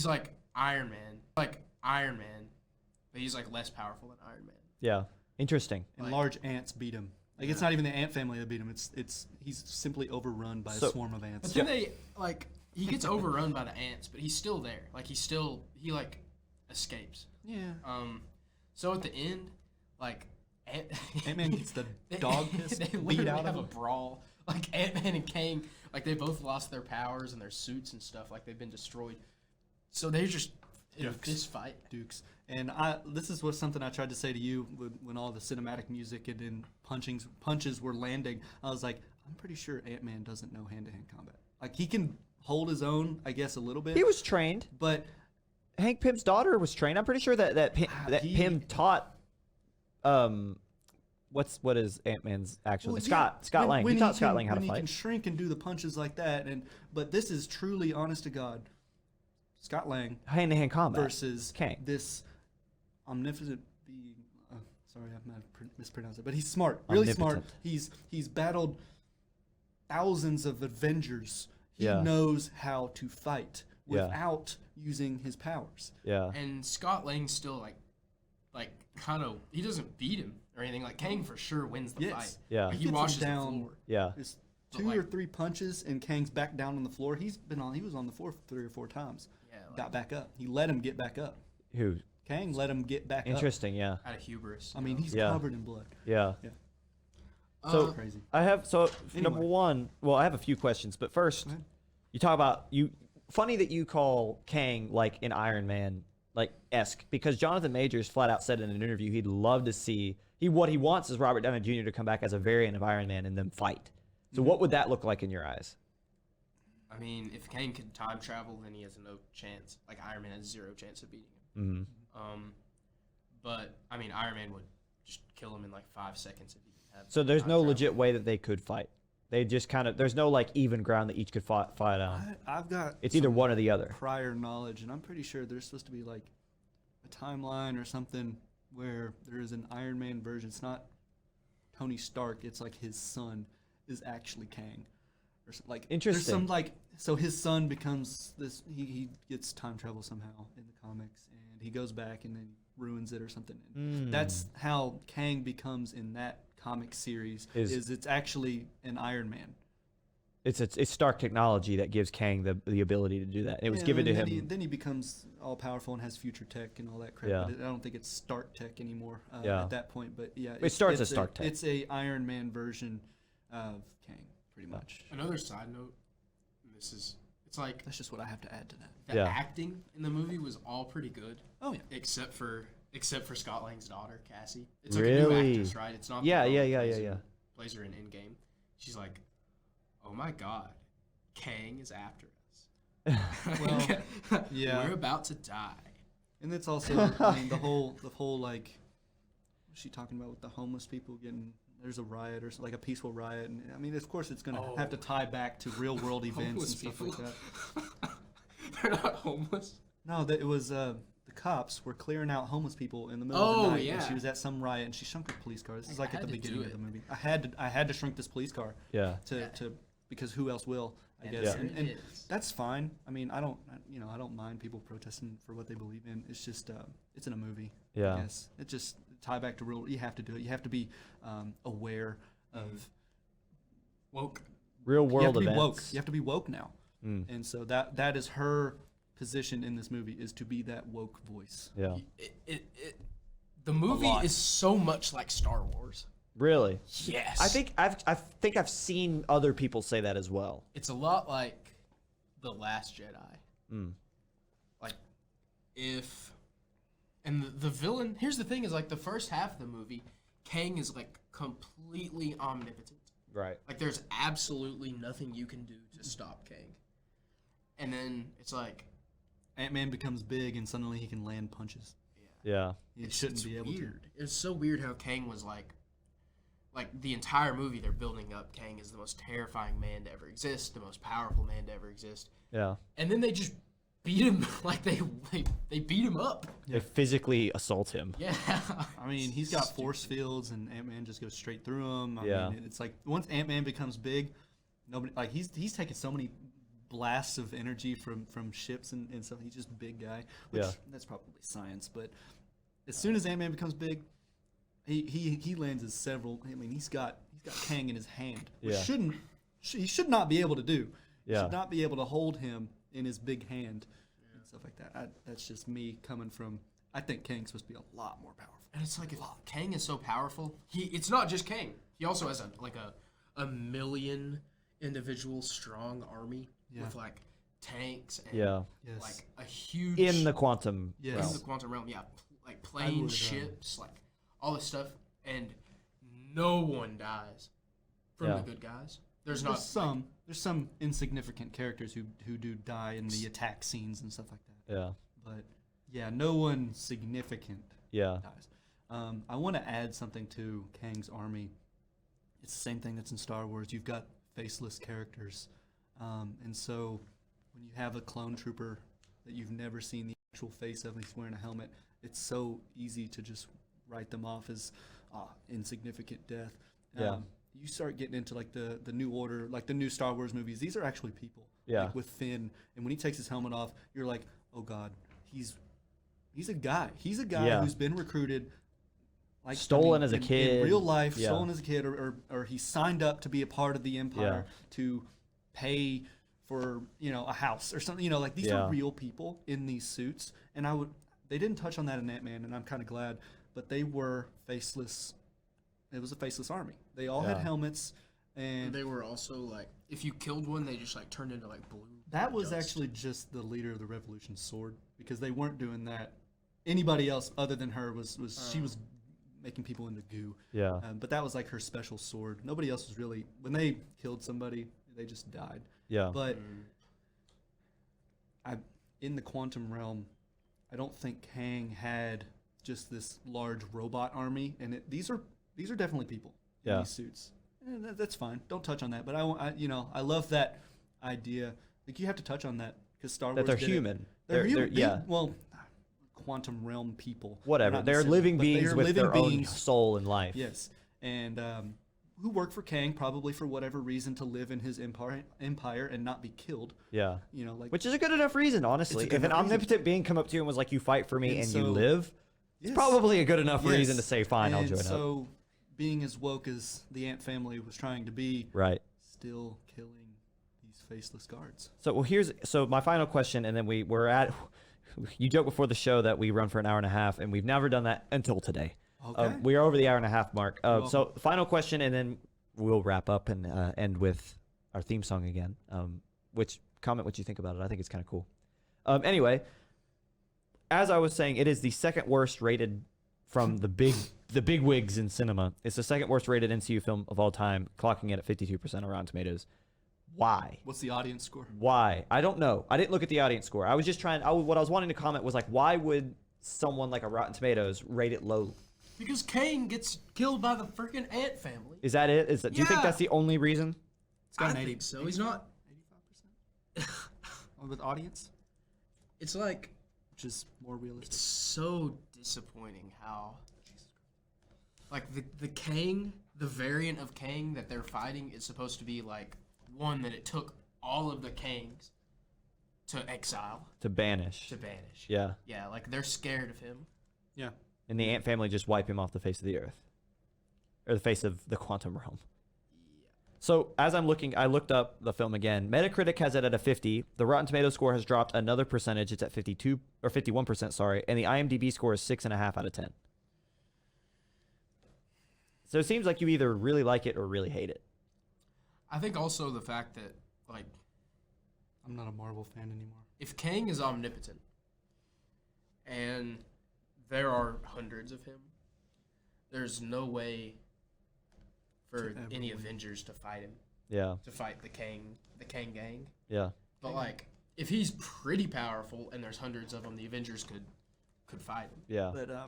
like Iron Man, but he's like less powerful than Iron Man. Yeah. Interesting. And Like- large ants beat him. Like it's not even the ant family that beat him. It's he's simply overrun by a swarm of ants. But then he gets overrun by the ants, but he's still there. Like he escapes. Yeah. So at the end, like Ant-Man gets the dog piss they beat literally out of have a him. brawl. Like Ant-Man and Kang, like they both lost their powers and their suits and stuff. Like they've been destroyed. So they're just in a fist fight. Dukes. And this is something I tried to say to you when all the cinematic music and then punches were landing. I was like, I'm pretty sure Ant-Man doesn't know hand-to-hand combat. Like he can hold his own, I guess, a little bit. He was trained. but Hank Pym's daughter was trained. I'm pretty sure that Pym taught what is Ant-Man's actual Scott Lang. He taught Scott Lang how to He fight. can shrink and do the punches like that, but this is truly, honest to God, Scott Lang Hand-to-hand combat versus Kang. this omnipotent being. Sorry, I might have mispronounced it, but he's smart, really smart. He's battled thousands of Avengers. He knows how to fight without using his powers. Yeah. And Scott Lang's still like kind of, he doesn't beat him or anything. Like Kang for sure wins the fight. Yeah. Like, He he gets him washes the down. floor. Yeah. There's But, two like- or three punches, and Kang's back down on the floor. He was on the floor 3 or 4 times. Yeah, like, Got back up. He let him get back up. Who? Kang let him get back up. Interesting. Yeah. out of hubris. I mean, he's Yeah. covered in blood. Yeah. so Crazy. I have number Anyway. one. Well, I have a few questions, but first, Go ahead. you talk about Funny that you call Kang like an Iron Man like esque, because Jonathan Majors flat out said in an interview he'd love to see what he wants is Robert Downey Jr. to come back as a variant of Iron Man and them fight. So what would that look like in your eyes? I mean, if Kang could time travel, then he has no chance. Like Iron Man has 0 chance of beating him. Mm-hmm. But I mean, Iron Man would just kill him in like 5 seconds if he could have. So there's time no travel. legit way that they could fight. They just kind of there's no like even ground that each could fight on. I've got It's either some one or the other. prior knowledge, and I'm pretty sure there's supposed to be like a timeline or something where there is an Iron Man version. It's not Tony Stark. It's like his son is actually Kang, or like Interesting. There's some like so his son becomes this. He gets time travel somehow in the comics, and he goes back and then ruins it or something. And that's how Kang becomes in that comic series. Is it's actually an Iron Man. It's Stark technology that gives Kang the ability to do that. It was given to and him. Then he becomes all powerful and has future tech and all that crap. Yeah. But I don't think it's Stark tech anymore Yeah. at that point. But yeah, It starts it's as Stark tech. It's a Iron Man version of Kang, pretty much. Another side note. It's like That's just what I have to add to that. the Yeah. acting in the movie was all pretty good, Oh yeah. except for Scott Lang's daughter, Cassie. It's like a Really? new actress, right? It's not. the Yeah, girl yeah, who yeah, plays yeah, in- yeah. Plays her in Endgame. She's like, oh my god, Kang is after us. Well, yeah. We're about to die. And it's also, I mean, the whole like, what's she talking about with the homeless people getting? There's a riot or like a peaceful riot, and I mean, of course, it's gonna have to tie back to real world events and Homeless stuff people. like that. They're not homeless. No, it was the cops were clearing out homeless people in the middle of Oh, the night. yeah. And she was at some riot and she shrunk a police car. This is like at had the to beginning do of the it. movie. I had to shrink this police car Yeah. to because who else will? I And guess, there and it is. that's fine. I mean, I don't mind people protesting for what they believe in. It's just it's in a movie. Yeah. I guess it just tie back to real. You have to do it. You have to be aware of Woke. Real you have world to be events. woke. You have to be woke now. Mm. And so that is her position in this movie, is to be that woke voice. Yeah. The movie lot. is so much like Star Wars. Really. Yes. I think I've seen other people say that as well. it's a lot like The Last Jedi. Mm. Like, and the villain, here's the thing, is like the first half of the movie, Kang is like completely omnipotent. Right. Like there's absolutely nothing you can do to stop Kang. And then it's like, Ant-Man becomes big and suddenly he can land punches. Yeah. He shouldn't be able weird. It's so weird how Kang was like the entire movie they're building up Kang is the most terrifying man to ever exist, the most powerful man to ever exist. Yeah. And then they just beat him like they beat him up. They physically assault him. Yeah. I mean, he's got force fields and Ant-Man just goes straight through him. I Yeah. mean, it's like once Ant-Man becomes big, nobody like he's taken so many blasts of energy from ships and stuff. He's just a big guy. Which, Yeah. that's probably science, but as soon as Ant-Man becomes big, he lands as several. I mean, he's got Kang in his hand, which Yeah. he should not be able to do. He Yeah. should not be able to hold him in his big hand and stuff like that. That's just me coming from. I think Kang's supposed to be a lot more powerful. And it's like if Kang is so powerful, it's not just Kang. He also has a million individual strong army with like tanks and Yeah. Yes. like a huge In the quantum Yes. in realm. the quantum realm, yeah, like plane would, ships, like all this stuff, and no one dies from Yeah. the good guys. There's not There's some insignificant characters who do die in the attack scenes and stuff like that. Yeah. But yeah, no one significant Yeah. dies. I want to add something to Kang's army. It's the same thing that's in Star Wars. You've got faceless characters, and so when you have a clone trooper that you've never seen the actual face of, and he's wearing a helmet, it's so easy to just write them off as insignificant death. Yeah. You start getting into like the New Order, like the new Star Wars movies. These are actually people. Yeah. Like with Finn, and when he takes his helmet off, you're like, oh God, he's a guy. He's a guy Yeah. who's been recruited, like Stolen as a in kid. real life, Yeah. stolen as a kid, or he signed up to be a part of the Empire to pay for a house or something. Like these Yeah. are real people in these suits, and they didn't touch on that in Ant-Man, and I'm kind of glad, but they were faceless. It was a faceless army. They all had Yeah. helmets, and They were also like, if you killed one, they just like turned into like blue. that was dust. actually just the leader of the Revolution sword, because they weren't doing that. Anybody else other than her was she was making people into goo. Yeah. But that was like her special sword. Nobody else was really, when they killed somebody, they just died. Yeah. But in the quantum realm, I don't think Kang had just this large robot army, and these are definitely people in Yeah. these suits. And that's fine. Don't touch on that. But I love that idea. Like you have to touch on that because Star Wars That they're did it. human. They're human. Yeah. Well, quantum realm people. Whatever. Not They're necessarily, living but they beings are with living their own beings. soul and life. Yes, and who work for Kang probably for whatever reason to live in his empire and not be killed. Yeah. Like Which is a good enough reason, honestly. good If an enough reason. omnipotent being come up to you and was like, "You fight for me And and you so- live," it's yes. probably a good enough reason to Yes. say, "Fine, I'll And join up." so, being as woke as the Ant family was trying to be, Right. still killing these faceless guards. So my final question, and then we're at. You joked before the show that we run for an hour and a half, and we've never done that until today. Okay. We are over the hour and a half mark. You're So final question, and then we'll wrap up and end with our theme song again. Comment what you think about it. I think it's kind of cool. Anyway, as I was saying, it is the second worst rated from the big wigs in cinema. It's the second worst rated MCU film of all time, clocking in at 52% on Rotten Tomatoes. Why? What's the audience score? Why? I don't know. I didn't look at the audience score. I was just trying. What I was wanting to comment was like, why would someone like a Rotten Tomatoes rate it low? Because Kang gets killed by the freaking Ant family. Is that it? Do you think Yeah. that's the only reason? It's got I an 80. think so. He's not. 85% with audience, It's like which is more realistic. it's so disappointing how, like the Kang, the variant of Kang that they're fighting is supposed to be like one that it took all of the Kangs to exile, To banish. to banish. Yeah. Yeah, like they're scared of him. Yeah. And the Ant family just wipe him off the face of the earth. Or the face of the quantum realm. So as I looked up the film again. Metacritic has it at a 50. The Rotten Tomatoes score has dropped another percentage. It's at 52 or 51%, sorry. And the IMDb score is 6.5 out of 10. So it seems like you either really like it or really hate it. I think also the fact that like I'm not a Marvel fan anymore. if Kang is omnipotent and there are hundreds of him, there's no way for To ever any win. Avengers to fight him, Yeah. to fight the Kang gang. Yeah. But like, if he's pretty powerful and there's hundreds of them, the Avengers could fight him. Yeah. But I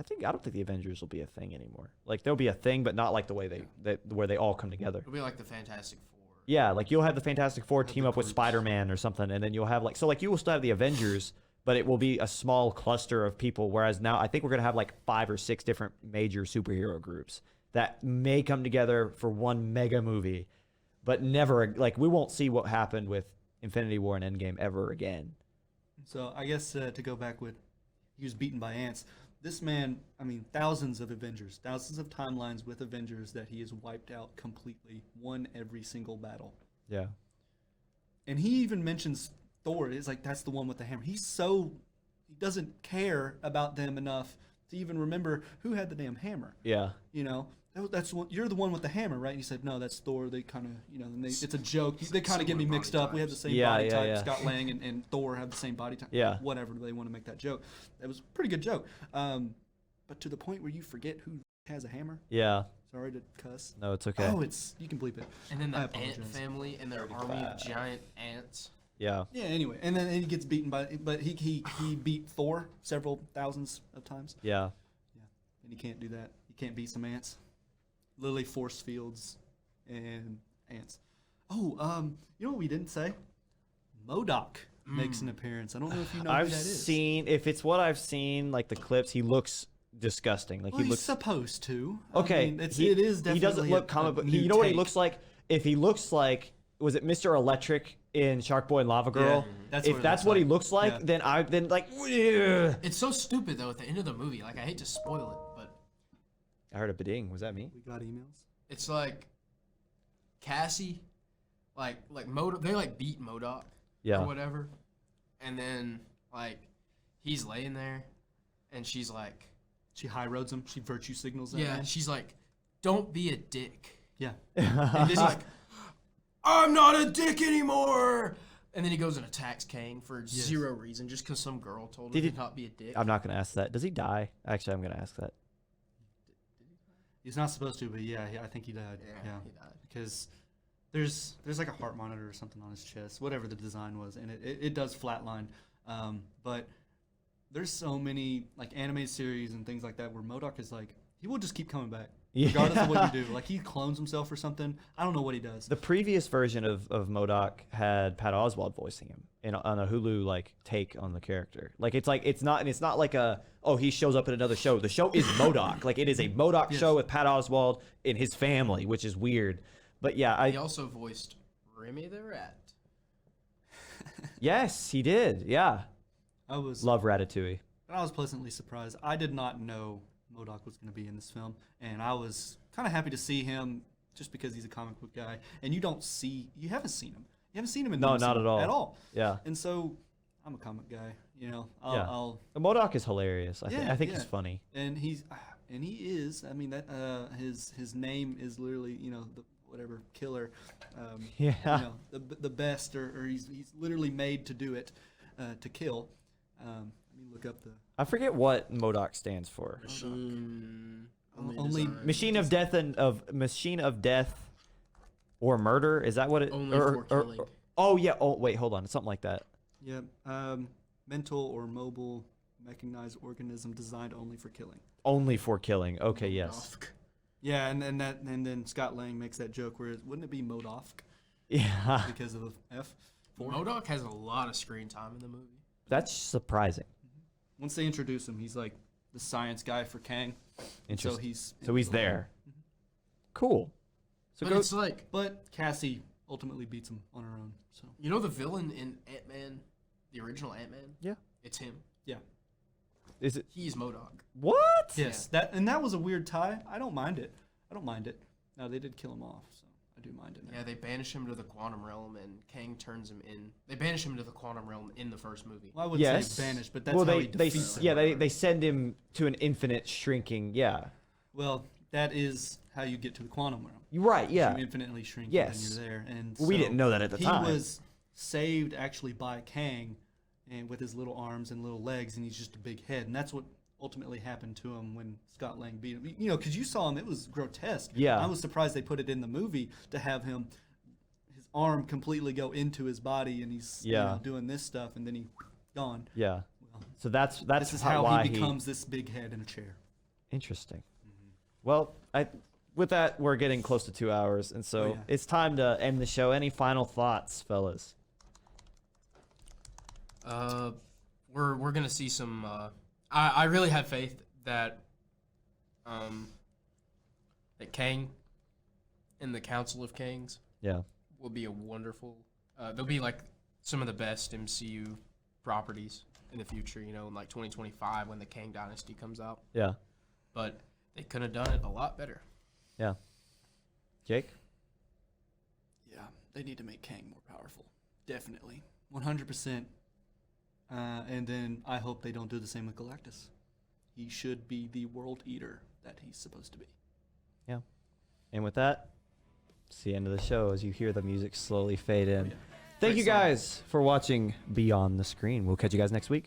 don't think the Avengers will be a thing anymore. Like there'll be a thing, but not like the way where they all come together. It'll be like the Fantastic Four. Yeah, like you'll have the Fantastic Four Have team the up with groups. Spider-Man or something, and then you'll have you will still have the Avengers, but it will be a small cluster of people. Whereas now I think we're gonna have like 5 or 6 different major superhero groups that may come together for one mega movie. but never like we won't see what happened with Infinity War and Endgame ever again. So I guess to go back with, he was beaten by ants. This man, I mean, thousands of Avengers, thousands of timelines with Avengers that he has wiped out completely, won every single battle. Yeah. And he even mentions Thor. It's like, that's the one with the hammer. He doesn't care about them enough to even remember who had the damn hammer. Yeah. You know, that's what, you're the one with the hammer, right? And he said, no, that's Thor. They kind of, you know, and it's a joke. They kind of get me mixed up. We have the same body type. Yeah. Scott Lang and Thor have the same body type. Yeah. Whatever, they want to make that joke. That was a pretty good joke. But to the point where you forget who has a hammer. Yeah. Sorry to cuss. No, it's okay. Oh, you can bleep it. And then the I ant apologize. family and their army of giant ants. Yeah. Yeah, anyway. And then he gets beaten but he beat Thor several thousands of times. Yeah. And he can't do that. He can't beat some ants. Literally force fields and ants. Oh, you know what we didn't say? MODOK makes an appearance. I don't know if you know who I've that is. seen, if it's what I've seen, like the clips, he looks disgusting. Like Well, he he's looks supposed to. okay. I mean, it is definitely he doesn't look comic book. You know what he looks like? If he looks like, was it Mr. Electric in Shark Boy and Lava Girl? that's if what it that's looks what like. he looks like, Yeah. then like, ugh. It's so stupid though at the end of the movie. Like I hate to spoil it, but I heard a bidding. Was that me? We got emails. it's like Cassie, like they like beat MODOK Yeah. or whatever, and then like he's laying there, and she's like, She high roads him. She virtue signals that yeah, man. she's like, don't be a dick. Yeah. And he's like, I'm not a dick anymore. And then he goes and attacks Kang for zero reason, just because some girl told him Did to not be a dick. I'm not gonna ask that. Does he die? Actually, I'm gonna ask that. He's not supposed to, but yeah, I think he died. Yeah. he died. Because there's like a heart monitor or something on his chest, whatever the design was, and it does flatline. But there's so many like anime series and things like that where MODOK is like, he will just keep coming back. Yeah. Regardless of what you do. Like he clones himself or something. I don't know what he does. The previous version of MODOK had Pat Oswalt voicing him on a Hulu like take on the character. Like it's not like he shows up in another show. The show is MODOK. Like it is a MODOK show with Pat Oswalt and his family, which is weird. But yeah, He also voiced Remy the Rat. yes, he did. Yeah. I was Ratatouille. pleasantly surprised. I did not know MODOK was going to be in this film, and I was kind of happy to see him just because he's a comic book guy. And you haven't seen him. You haven't seen him in the No, MCU not at all. At all. Yeah. And so I'm a comic guy, you know. Yeah. I'll The MODOK is hilarious. I think yeah. he's funny. and he is. I mean that his name is literally, you know, the whatever killer. Yeah. You know, the best, or he's literally made to do it, to kill. Let me look up the I forget what MODOK stands for. Machine. Only- design. Machine of death or murder. Is that what it? Only for killing. Oh yeah. Oh wait, hold on. Something like that. Yeah, mental or mobile mechanized organism designed only for killing. Only for killing. Okay. Yes. Yeah, and then Scott Lang makes that joke where wouldn't it be MODOK Yeah. because of the F? MODOK has a lot of screen time in the movie. That's surprising. Once they introduce him, he's like the science guy for Kang. And so Interesting. he's So he's there. Cool. So But it's like, But Cassie ultimately beats him on her own. So you know the villain in Ant-Man, the original Ant-Man? Yeah. It's him. yeah. Is it He's MODOK. what? Yes, that was a weird tie. I don't mind it. No, they did kill him off, so I do mind it now. Yeah, they banish him to the quantum realm, and Kang turns him in. They banish him to the quantum realm in the first movie. Well, I wouldn't Yes. say banished, but that's well, how they he defeats him. they send him to an infinite shrinking. Yeah. Well, that is how you get to the quantum realm. You're right. Yeah. You infinitely shrink Yes. and you're there. And We so didn't know that at the time. He was saved actually by Kang, and with his little arms and little legs, and he's just a big head. And that's what ultimately happened to him when Scott Lang beat him. You know, because you saw him, it was grotesque. Yeah. I was surprised they put it in the movie to have him, his arm completely go into his body, and he's you know, doing this stuff, and then he gone. Yeah. Well, So that's this is how why he becomes this big head in a chair. Interesting. Well, with that, we're getting close to 2 hours, and so yeah. it's time to end the show. Any final thoughts, fellas? We're gonna see some. I really have faith that that Kang and the Council of Kangs Yeah. will be a wonderful. They'll be like some of the best MCU properties in the future. You know, in like 2025 when the Kang Dynasty comes out. Yeah. But they could have done it a lot better. Yeah. Jake? Yeah, they need to make Kang more powerful. Definitely. 100%. And then I hope they don't do the same with Galactus. He should be the world eater that he's supposed to be. Yeah. And with that, it's the end of the show as you hear the music slowly fade in. Yeah. Thank Great you song. guys for watching Beyond the Screen. We'll catch you guys next week.